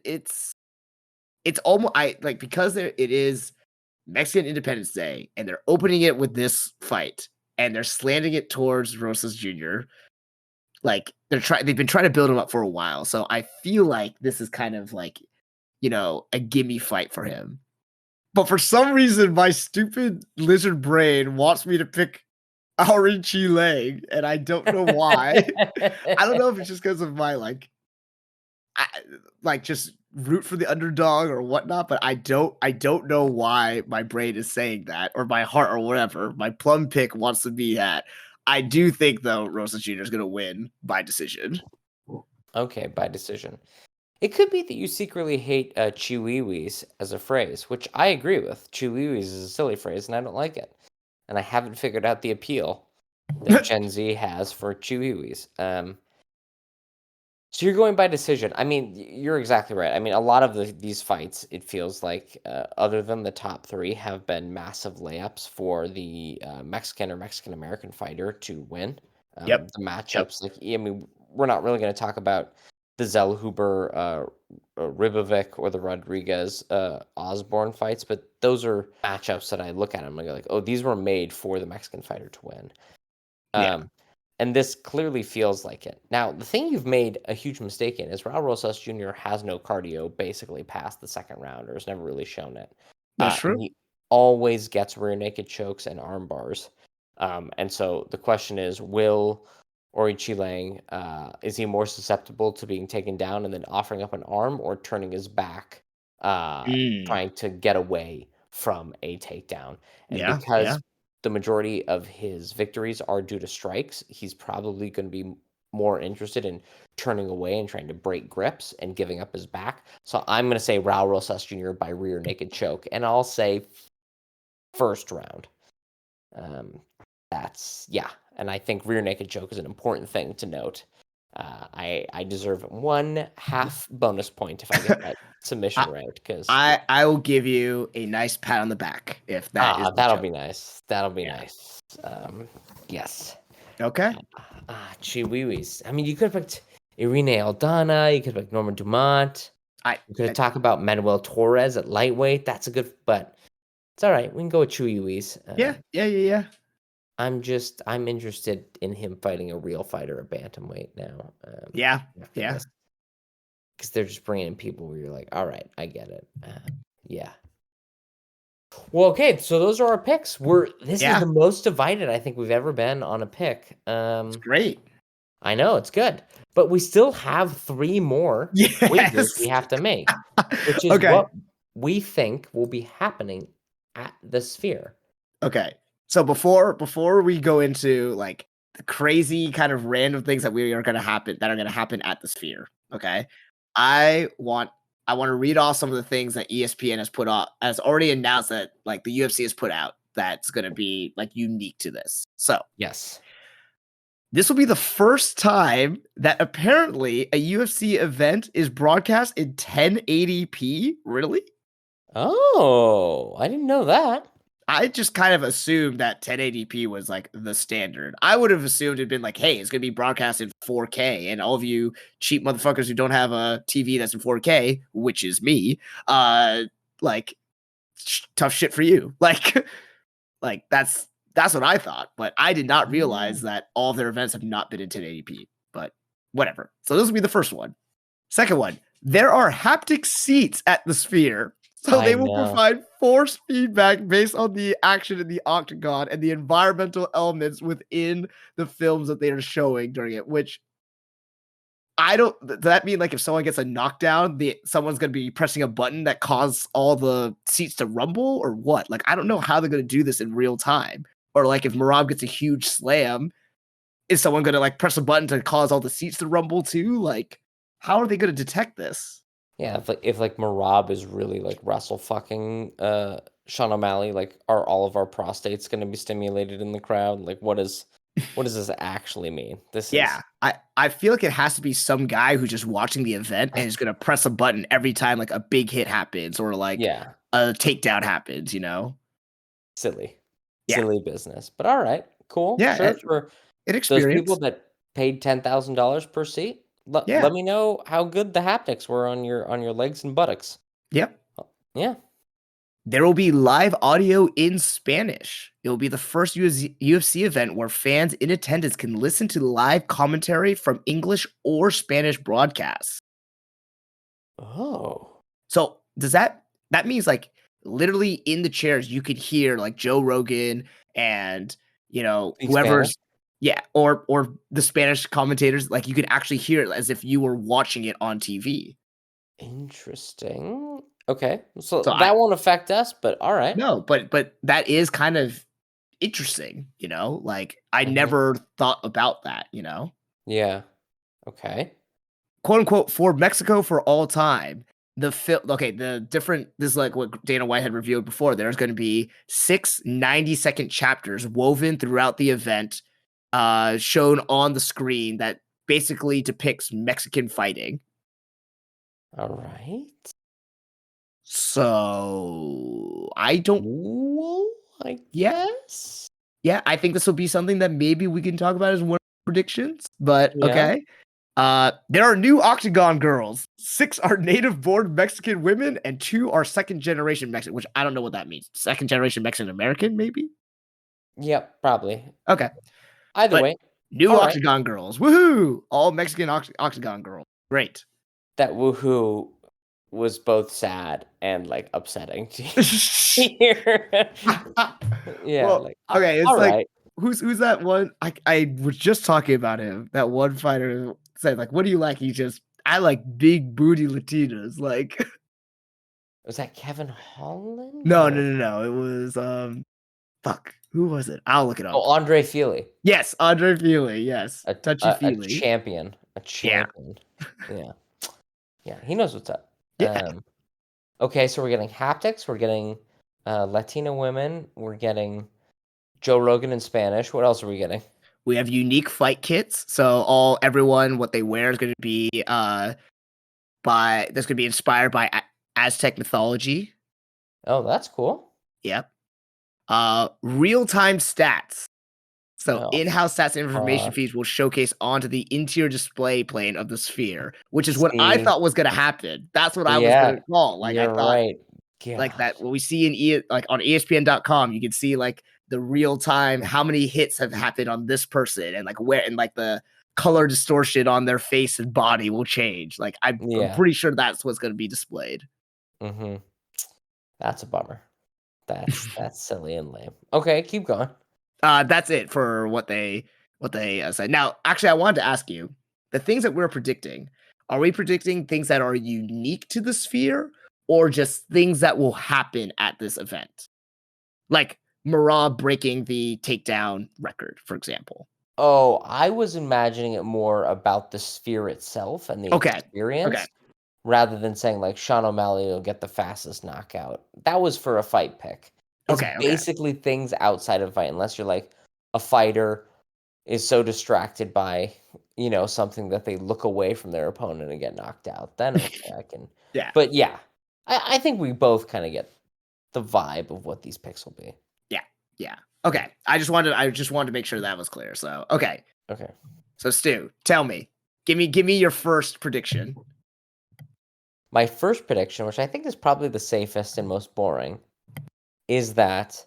It's almost I like because it is Mexican Independence Day and they're opening it with this fight and they're slanting it towards Rosas Jr. Like they've been trying to build him up for a while. So I feel like this is kind of like, a gimme fight for him. But for some reason, my stupid lizard brain wants me to pick Auri Chi Lang, and I don't know why. I don't know if it's just because of my just root for the underdog or whatnot, but I don't know why my brain is saying that, or my heart or whatever. My plum pick wants to be at. I do think though Rosas Jr. is gonna win by decision. Okay, by decision. It could be that you secretly hate chiwiwis as a phrase, which I agree with. Chiwiwis is a silly phrase, and I don't like it. And I haven't figured out the appeal that Gen Z has for chiwiwis. So you're going by decision. I mean, you're exactly right. I mean, a lot of these fights, it feels like, other than the top three, have been massive layups for the Mexican or Mexican American fighter to win. Yep. The matchups, I mean, we're not really going to talk about the Zellhuber, Ribovic, or the Rodriguez Osborne fights, but those are matchups that I look at and I'm like, oh, these were made for the Mexican fighter to win. Yeah. And this clearly feels like it. Now, the thing you've made a huge mistake in is Raul Rosas Jr. has no cardio basically past the second round, or has never really shown it. That's And true. he always gets rear naked chokes and arm bars. And so the question is, will Orichi Lang, is he more susceptible to being taken down and then offering up an arm, or turning his back, trying to get away from a takedown? And Yeah. because the majority of his victories are due to strikes, he's probably going to be more interested in turning away and trying to break grips and giving up his back. So I'm going to say Raul Rosas Jr. by rear naked choke, and I'll say first round. And I think rear naked choke is an important thing to note. I deserve 1/2 bonus point if I get that submission right, because I will give you a nice pat on the back if that is the that'll joke. be nice. That'll be Yeah. nice. Yes. Okay. Chiwiwis. I mean, you could have picked Irene Aldana. You could have picked Norma Dumont. You could have talked about Manuel Torres at lightweight. That's a good, but it's all right. We can go with Chiwiwis. Yeah. I'm interested in him fighting a real fighter at bantamweight now. Yeah. Because they're just bringing in people where you're like, all right, I get it. Yeah. Well, okay, so those are our picks. This is the most divided I think we've ever been on a pick. It's great. I know, it's good. But we still have 3 more wagers we have to make, which is what we think will be happening at the Sphere. Okay. So before we go into like the crazy kind of random things that are going to happen at the Sphere, okay? I want to read off some of the things that ESPN has already announced that like the UFC has put out that's going to be like unique to this. So, yes. This will be the first time that apparently a UFC event is broadcast in 1080p. Really? Oh, I didn't know that. I just kind of assumed that 1080p was like the standard. I would have assumed it'd been like, hey, it's going to be broadcast in 4K. And all of you cheap motherfuckers who don't have a TV that's in 4K, which is me, like tough shit for you. Like that's what I thought. But I did not realize that all of their events have not been in 1080p. But whatever. So this will be the first one. Second one, there are haptic seats at the Sphere. So they will provide force feedback based on the action in the octagon and the environmental elements within the films that they are showing during it, which does that mean like if someone gets a knockdown, someone's going to be pressing a button that causes all the seats to rumble or what? Like, I don't know how they're going to do this in real time. Or like if Merab gets a huge slam, is someone going to like press a button to cause all the seats to rumble too? Like, how are they going to detect this? Yeah, if Marab is really like wrestle fucking Sean O'Malley, like are all of our prostates going to be stimulated in the crowd? Like what does this actually mean? This Yeah, is I feel like it has to be some guy who's just watching the event and is going to press a button every time like a big hit happens or like yeah, a takedown happens, you know? silly. Yeah. Silly business. But all right, cool. Yeah, Sure for an those people experience. that paid $10,000 per seat. Let Yeah. me know how good the haptics were on your legs and buttocks. Yep. Yeah. There will be live audio in Spanish. It will be the first UFC event where fans in attendance can listen to live commentary from English or Spanish broadcasts. Oh. So does that means like literally in the chairs you could hear like Joe Rogan and Speak Spanish. whoever's or the Spanish commentators, like you could actually hear it as if you were watching it on TV. Interesting. Okay. So So I that won't affect us, but all right. no, but that is kind of interesting, like I Mhm. never thought about that. Yeah. Okay. Quote unquote for Mexico for all time. The different this is like what Dana White had revealed before. There's going to be 6 90-second chapters woven throughout the event, shown on the screen that basically depicts Mexican fighting. All right. So I don't Cool, I yeah, guess. yeah, I think this will be something that maybe we can talk about as one of our predictions, but Yeah. okay. There are new Octagon girls. 6 are native born Mexican women, and 2 are second generation Mexican, which I don't know what that means. Second generation Mexican American, maybe? Yep, probably. Okay. Either But way. new All right. Octagon girls. Woohoo! All Mexican Octagon girls. Great. That woohoo was both sad and like upsetting to hear. Yeah, Well, like okay, it's all like right. who's that one? I was just talking about him. That one fighter who said, like, what do you like? He just I like big booty Latinas. Like Was that Kevin Holland no, no, or no, no. It was fuck. Who was it? I'll look it oh up. Andre Feely? Yes, Andre Feely. Yes, A touchy a, a feely. champion. A Yeah, champion. Yeah. Yeah, he knows what's up. yeah. Okay, so we're getting haptics, we're getting Latina women, we're getting Joe Rogan in Spanish. What else are we getting? We have unique fight kits. So everyone what they wear is going to be that's going to be inspired by Aztec mythology. Oh, that's cool. Yep. Real time stats. So Oh, in-house stats and information fuck. feeds will showcase onto the interior display plane of the sphere, which is what I See, thought was going to happen. That's what I was going yeah, to call. Like I you're thought right. like God, that what we see like on ESPN.com, you can see like the real time how many hits have happened on this person and like where and like the color distortion on their face and body will change. Like I'm yeah. pretty sure that's what's going to be displayed. Mhm. That's a bummer. That's silly and lame. Okay, keep going. That's it for what they said. Now, actually, I wanted to ask you the things that we're predicting. Are we predicting things that are unique to the sphere, or just things that will happen at this event, like Marab breaking the takedown record, for example? Oh, I was imagining it more about the sphere itself and the Okay, okay, experience rather than saying like Sean O'Malley will get the fastest knockout. That was for a fight pick. It's okay. basically things outside of fight, unless you're like a fighter is so distracted by, something that they look away from their opponent and get knocked out. Then okay, I can. Yeah, But yeah, I think we both kind of get the vibe of what these picks will be. yeah, yeah. Okay, I just wanted to make sure that was clear. So, okay, Okay. so Stu, tell me, give me your first prediction. My first prediction, which I think is probably the safest and most boring, is that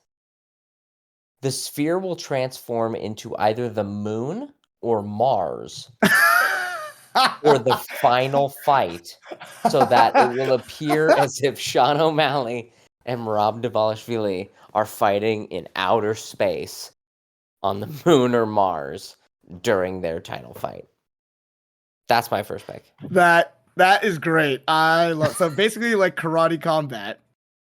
the sphere will transform into either the moon or Mars for the final fight so that it will appear as if Sean O'Malley and Merab Dvalishvili are fighting in outer space on the moon or Mars during their title fight. That's my first pick. That is great. I love so basically like karate combat.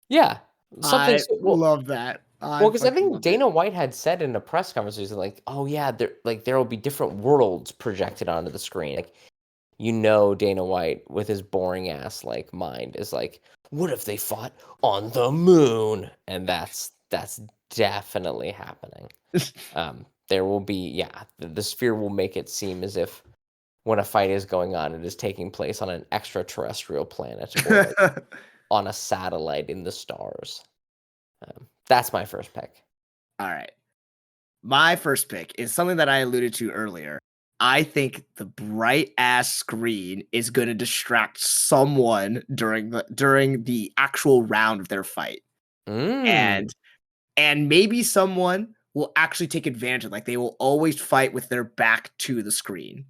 Yeah, something I so well, love that. I Well, because I fucking think love it. Dana White had said in a press conference, he's like, "Oh yeah, there will be different worlds projected onto the screen." Like, Dana White with his boring ass like mind is like, "What if they fought on the moon?" And that's definitely happening. There will be, yeah, the sphere will make it seem as if when a fight is going on, it is taking place on an extraterrestrial planet or like on a satellite in the stars. That's my first pick. All right. My first pick is something that I alluded to earlier. I think the bright ass screen is going to distract someone during the actual round of their fight. Mm, And maybe someone will actually take advantage of, like, they will always fight with their back to the screen.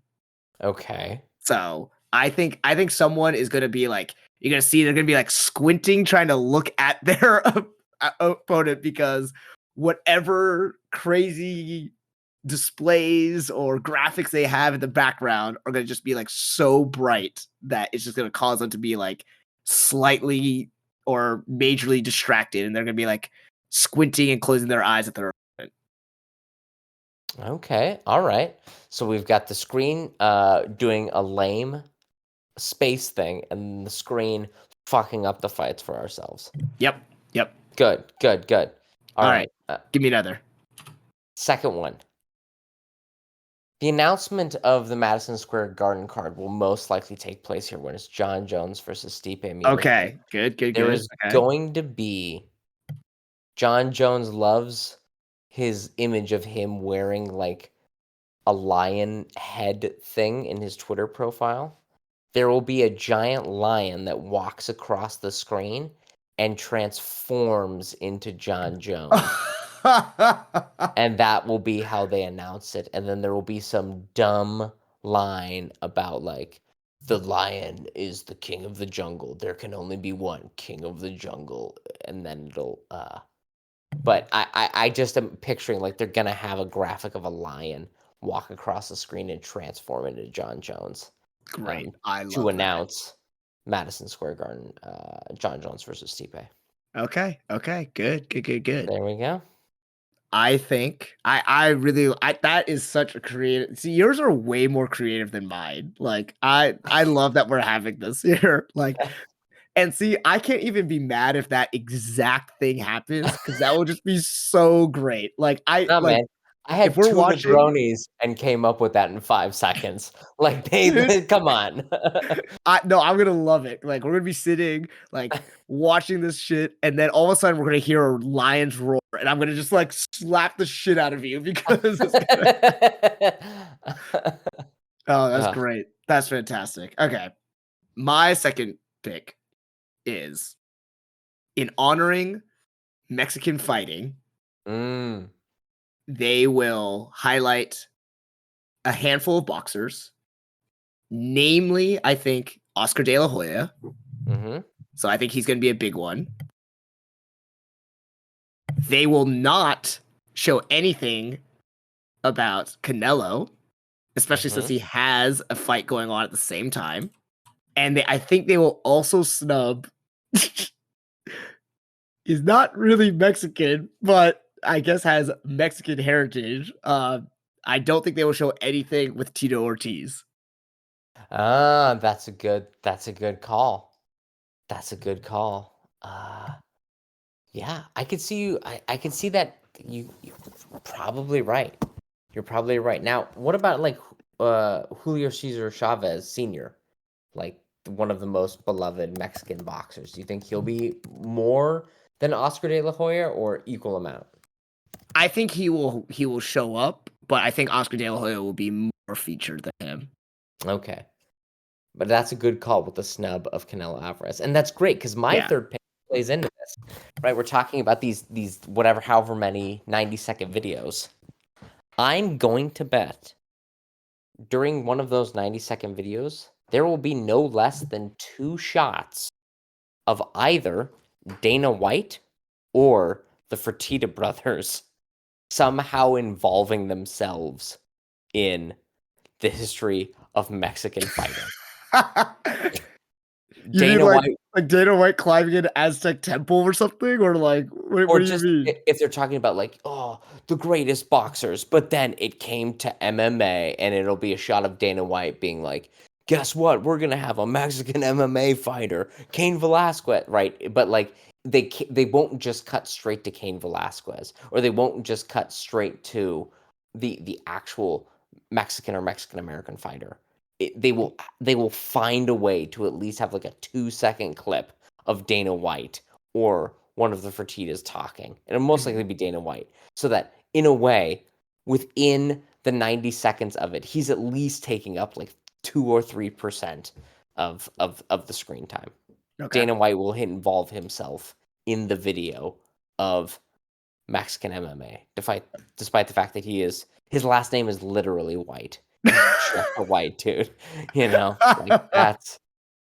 okay. So, I think someone is gonna be like, you're gonna see they're gonna be like squinting, trying to look at their opponent, because whatever crazy displays or graphics they have in the background are gonna just be like so bright that it's just gonna cause them to be like slightly or majorly distracted, and they're gonna be like squinting and closing their eyes at their opponent. Okay. All right. So we've got the screen doing a lame space thing and the screen fucking up the fights for ourselves. Yep. Yep. Good, good, good. All All right. right. Give me another. Second one. The announcement of the Madison Square Garden card will most likely take place here when it's John Jones versus Stipe Miocic. Okay. Good. Good. There Good. is Okay. going to be John Jones loves his image of him wearing like a lion head thing in his Twitter profile. There will be a giant lion that walks across the screen and transforms into John Jones. And that will be how they announce it. And then there will be some dumb line about like the lion is the king of the jungle. There can only be one king of the jungle. And then it'll but I just am picturing like they're gonna have a graphic of a lion walk across the screen and transform into John Jones Great. I to love that. announce Madison Square Garden, John Jones versus Stipe. Okay. Okay. Good. Good. Good. Good. There we go. I think I really that is such a creative. See, yours are way more creative than mine. Like I love that we're having this here. Like, and see, I can't even be mad if that exact thing happens, because that will just be so great. Like I No, like man. I if had we're 2 watching, Negronis and came up with that in 5 seconds. Like, dude. come on. I no, I'm gonna love it. Like, we're gonna be sitting, like, watching this shit, and then all of a sudden we're gonna hear a lion's roar, and I'm gonna just like slap the shit out of you because it's gonna. Oh, that's Ugh, great. That's fantastic. Okay. My second pick is, in honoring Mexican fighting, mm, they will highlight a handful of boxers, namely, I think, Oscar De La Hoya. mhm, So I think he's gonna be a big one. They will not show anything about Canelo, especially since mhm. he has a fight going on at the same time. And I think they will also snub. He's not really Mexican, but I guess has Mexican heritage. I don't think they will show anything with Tito Ortiz. Ah, that's a good call. That's a good call. Yeah, I could see you I could see that you're probably right. You're probably right. Now, what about like Julio Cesar Chavez Sr., like one of the most beloved Mexican boxers? Do you think he'll be more than Oscar De La Hoya or equal amount? I think he will show up, but I think Oscar De La Hoya will be more featured than him. Okay. But that's a good call with the snub of Canelo Alvarez. And that's great because my Yeah. third pick plays into this. Right? We're talking about these whatever however many 90-second videos. I'm going to bet during one of those 90-second videos, there will be no less than 2 shots of either Dana White or the Fertitta brothers somehow involving themselves in the history of Mexican fighting. You mean Dana White, like Dana White climbing an Aztec temple or something, or like what or do you just mean? if they're talking about like, oh, the greatest boxers, but then it came to MMA, and it'll be a shot of Dana White being like, guess what? We're gonna have a Mexican MMA fighter, Cain Velasquez, right? But like they won't just cut straight to Cain Velasquez, or they won't just cut straight to the actual Mexican or Mexican American fighter. They will find a way to at least have like a 2-second clip of Dana White or one of the Fertitas talking. And it'll most likely be Dana White. So that in a way, within the 90 seconds of it, he's at least taking up like 2 or 3% of the screen time. Okay. Dana White will involve himself in the video of Mexican MMA, despite the fact that his last name is literally White. He's just a white dude, like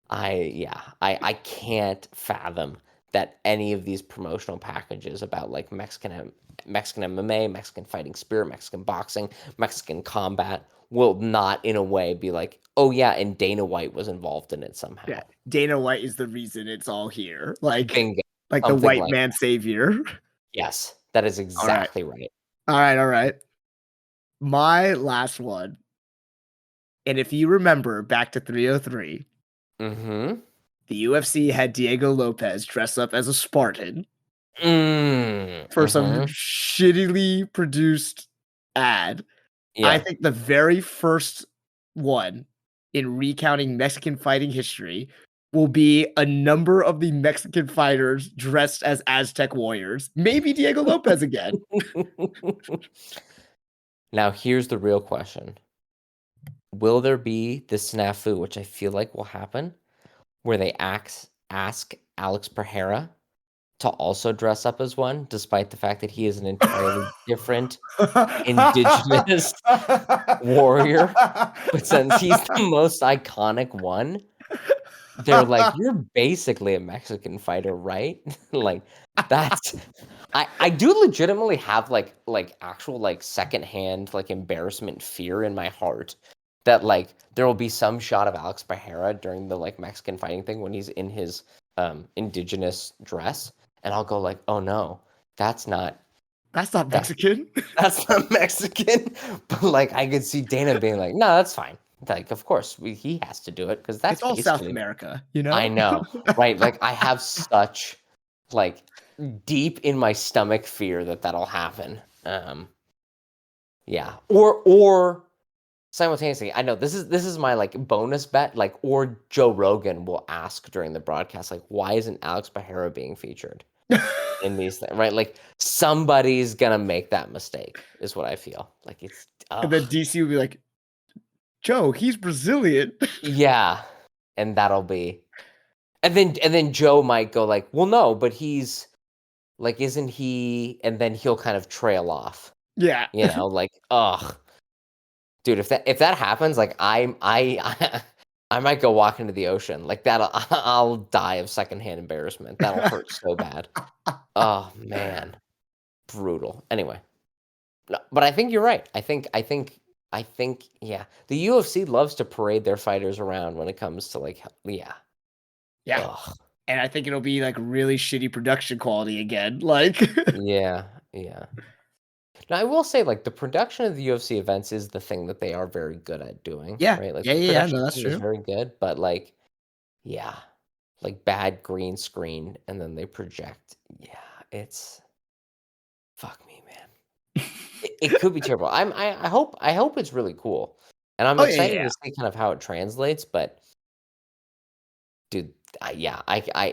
I can't fathom that any of these promotional packages about like Mexican MMA, Mexican fighting spirit, Mexican boxing, Mexican combat will not in a way be like, oh yeah, and Dana White was involved in it somehow. Yeah, Dana White is the reason it's all here. Bingo. Like the Something white like man savior. yes, that is All right. exactly right. All right, all right. My last one. And if you remember back to 303, Mm-hmm. the UFC had Diego Lopez dress up as a Spartan for some Mm-hmm. shittily produced ad. I Yeah. think the very first one in recounting Mexican fighting history will be a number of the Mexican fighters dressed as Aztec warriors. Maybe Diego Lopez again. Now here's the real question. Will there be the snafu, which I feel like will happen, where they ask Alex Pereira to also dress up as one, despite the fact that he is an entirely different indigenous warrior? But since he's the most iconic one, they're like, "You're basically a Mexican fighter, right?" Like, that's I do legitimately have, like, actual, like, secondhand, like, embarrassment fear in my heart that, like, there will be some shot of Alex Pereira during the, like, Mexican fighting thing when he's in his, indigenous dress, and I'll go like, "Oh, no. That's not That's not that Mexican. that's not Mexican." But, like, I could see Dana being like, "No, that's fine." Like, of course, he has to do it because that's It's all South basically America, you I know? know, right? Like, I have such, like, deep in my stomach fear that that'll happen. Yeah. Or simultaneously, I know this is my, like, bonus bet, like, or Joe Rogan will ask during the broadcast, like, "Why isn't Alex Pereira being featured in these things?" Right? Like, somebody's gonna make that mistake, is what I feel. Like, it's And then ugh. DC will be like, Joe, he's Brazilian. Yeah. And that'll be and then Joe might go like, "Well, no, but he's like, isn't he?" And then he'll kind of trail off, Yeah. like, ugh, dude, if that happens, like, I might go walk into the ocean, like that. I'll die of secondhand embarrassment. That'll hurt so bad. Oh man, brutal. Anyway, no, but I think you're right. I think, yeah, the UFC loves to parade their fighters around when it comes to like, yeah, Yeah. ugh, And I think it'll be like really shitty production quality again. Like, yeah, yeah. Now, I will say, like, the production of the UFC events is the thing that they are very good at doing, yeah. right? Like, Yeah. the Yeah. Yeah. production No, that's team is true. very good, but, like, yeah, like, bad green screen, and then they project. Yeah, it's fuck me, man. It could be terrible. I hope it's really cool, and I'm Oh, yeah. excited Yeah. to see kind of how it translates, but dude, yeah,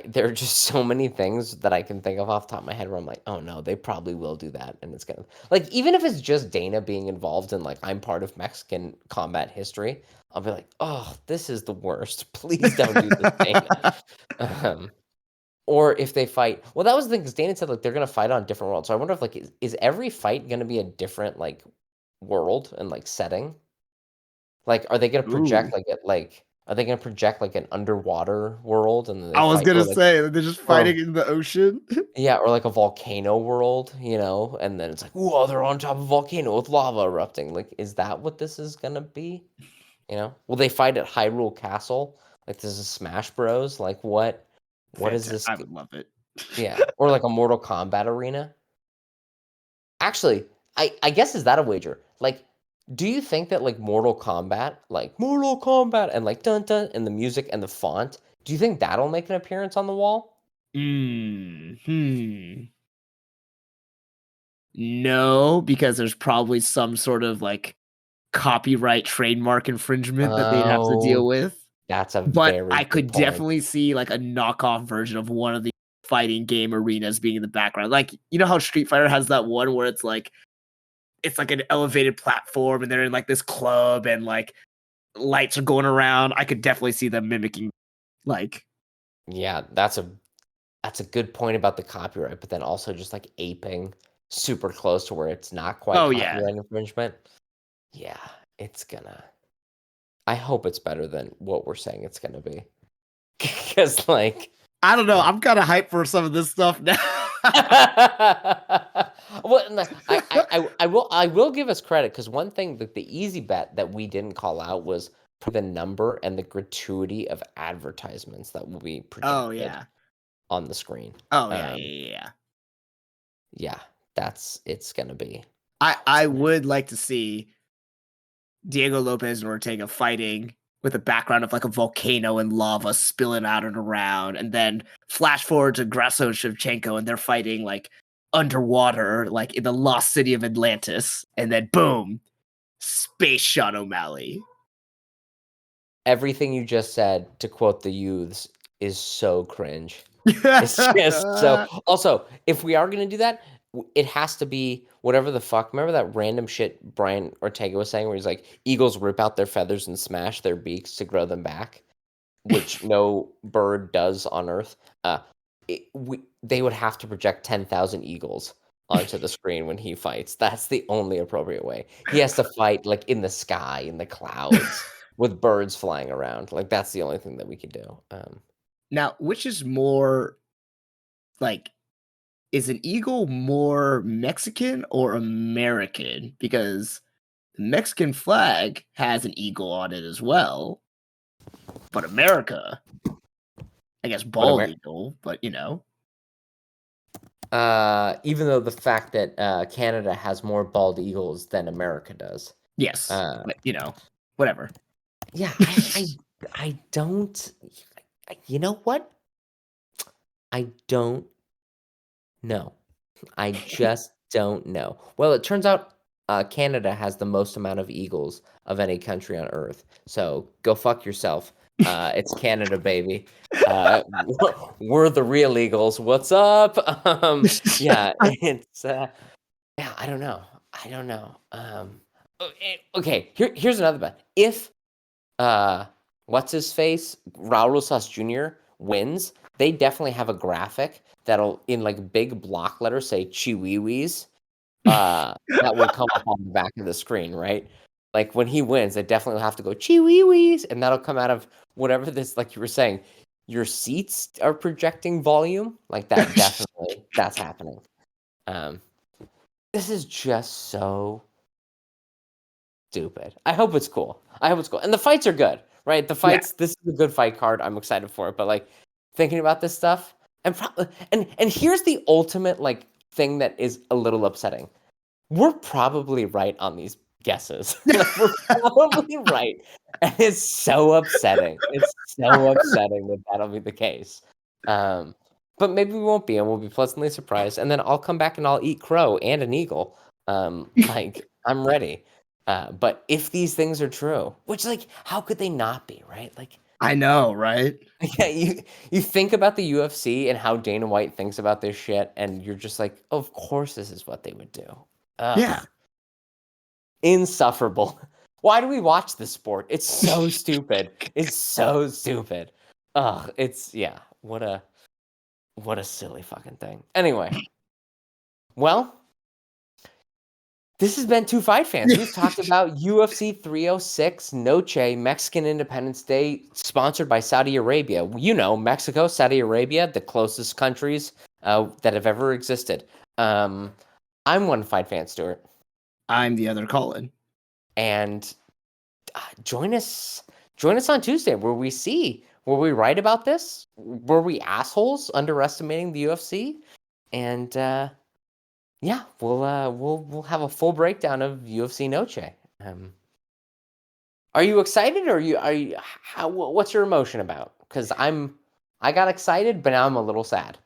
there are just so many things that I can think of off the top of my head where I'm like, "Oh, no, they probably will do that," and it's gonna like, even if it's just Dana being involved in, like, I'm part of Mexican combat history, I'll be like, "Oh, this is the worst. Please don't do this, Dana." Um, or if they fight well, that was the thing, 'cause Dana said, like, they're gonna fight on different worlds, so I wonder if, like, is every fight gonna be a different, like, world and, like, setting? Like, Ooh. are they gonna project, like, an underwater world and then they I was fight gonna or, like say they're just or fighting in the ocean. yeah, or, like, a volcano world, and then it's like, "Whoa, they're on top of a volcano with lava erupting." Like, is that what this is gonna be? Will they fight at Hyrule Castle, Like this is Smash Bros. Like what is this? I would love it. Yeah, or like a Mortal Kombat arena. Actually, I guess is that a wager? Like, do you think that like Mortal Kombat, and like dun dun, and the music and the font, do you think that'll make an appearance on the wall? No, because there's probably some sort of like copyright trademark infringement that they'd have to deal Oh, with. that's a But very I good could point. definitely see like a knockoff version of one of the fighting game arenas being in the background. Like, you know how Street Fighter has that one where it's like an elevated platform and they're in like this club and like lights are going around. I could definitely see them mimicking like Yeah, that's a good point about the copyright, but then also just like aping super close to where it's not quite oh yeah. copyright infringement. Yeah, it's gonna. I hope it's better than what we're saying it's gonna be. Because like I don't know. I'm kind of hyped for some of this stuff now. well, I will give us credit because one thing that the easy bet that we didn't call out was the number and the gratuity of advertisements that will be Oh projected yeah. on the screen. Oh yeah. Yeah, it's gonna be. I would like to see Diego Lopez and Ortega fighting with a background of like a volcano and lava spilling out and around, and then flash forward to Grasso and Shevchenko, and they're fighting like underwater, like in the lost city of Atlantis, and then boom, Space Sean O'Malley. Everything you just said, to quote the youths, is so cringe. It's just so. Also, if we are gonna do that, it has to be whatever the fuck. Remember that random shit Brian Ortega was saying, where he's like, "Eagles rip out their feathers and smash their beaks to grow them back," which no bird does on Earth. They would have to project 10,000 eagles onto the screen when he fights. That's the only appropriate way. He has to fight like in the sky, in the clouds, with birds flying around. Like that's the only thing that we could do. Now, which is more like, is an eagle more Mexican or American? Because the Mexican flag has an eagle on it as well, but America, I guess, But bald eagle, but you know, even though the fact that Canada has more bald eagles than America does. yes, Uh, but you know, whatever. yeah, I don't. You know what? I don't know. I just don't know. Well, it turns out Canada has the most amount of eagles of any country on Earth. So go fuck yourself. It's Canada, baby. We're the real eagles. What's up? Yeah, it's yeah. I don't know. I don't know. Okay. Here's another bet. If uh, what's his face, Raul Rosas Jr. wins, they definitely have a graphic that'll in like big block letters say Chiwiwis. That will come up on the back of the screen, right? Like when he wins, they definitely will have to go Chiwiwis, and that'll come out of whatever this, like you were saying, your seats are projecting volume. Like that, definitely, that's happening. Um, this is just so stupid. I hope it's cool. I hope it's cool. And the fights are good, right? The Yeah, fights, this is a good fight card. I'm excited for it. But like thinking about this stuff, and here's the ultimate like thing that is a little upsetting. We're probably right on these guesses. Like we're probably right. And it's so upsetting. It's so upsetting that that'll be the case. Um, but maybe we won't be, and we'll be pleasantly surprised. And then I'll come back and I'll eat crow and an eagle. Like I'm ready. But if these things are true, which like how could they not be, right? Like I know, right? yeah, you think about the UFC and how Dana White thinks about this shit, and you're just like, of course this is what they would do. Yeah, Ugh, insufferable. Why do we watch this sport? It's so stupid. It's so stupid. Ugh, it's yeah, what a silly fucking thing. Anyway, well, this has been Two Fight Fans. We've talked about UFC 306 Noche, Mexican Independence Day, sponsored by Saudi Arabia. You know, Mexico, Saudi Arabia, the closest countries that have ever existed. I'm one Fight Fan, Stuart. I'm the other Colin. And join us on Tuesday where we see were we right about this? Were we assholes underestimating the UFC? And yeah, we'll have a full breakdown of UFC Noche. Are you excited, or what's your emotion about? Because I got excited, but now I'm a little sad.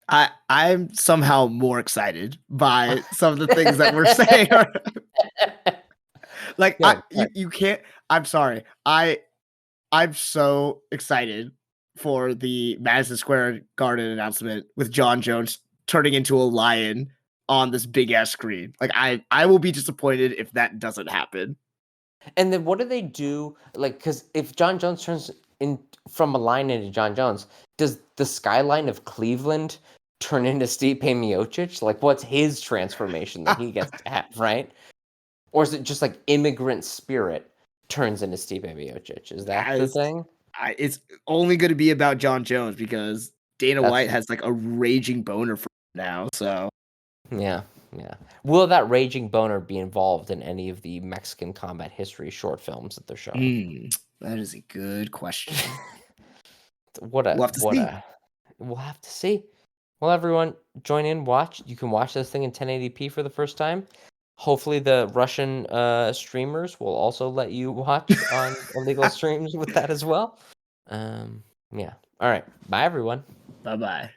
I'm somehow more excited by some of the things that we're saying. Like Good, good. you can't. I'm sorry. I'm so excited for the Madison Square Garden announcement with John Jones turning into a lion on this big ass screen. Like I will be disappointed if that doesn't happen. And then what do they do? Like, because if John Jones turns in from a lion into John Jones, does the skyline of Cleveland turn into Stipe Miocic? Like, what's his transformation that he gets to have, right? Or is it just like immigrant spirit turns into Stipe Miocic? Is that the Guys, thing? it's only going to be about John Jones because Dana That's White has like a raging boner for him now. So yeah, yeah. Will that raging boner be involved in any of the Mexican combat history short films that they're showing? that is a good question. What a We'll have to what see. a We'll have to see. Well, everyone, join in, watch. You can watch this thing in 1080p for the first time. Hopefully, the Russian streamers will also let you watch on illegal streams with that as well. Yeah. All right. Bye, everyone. Bye bye.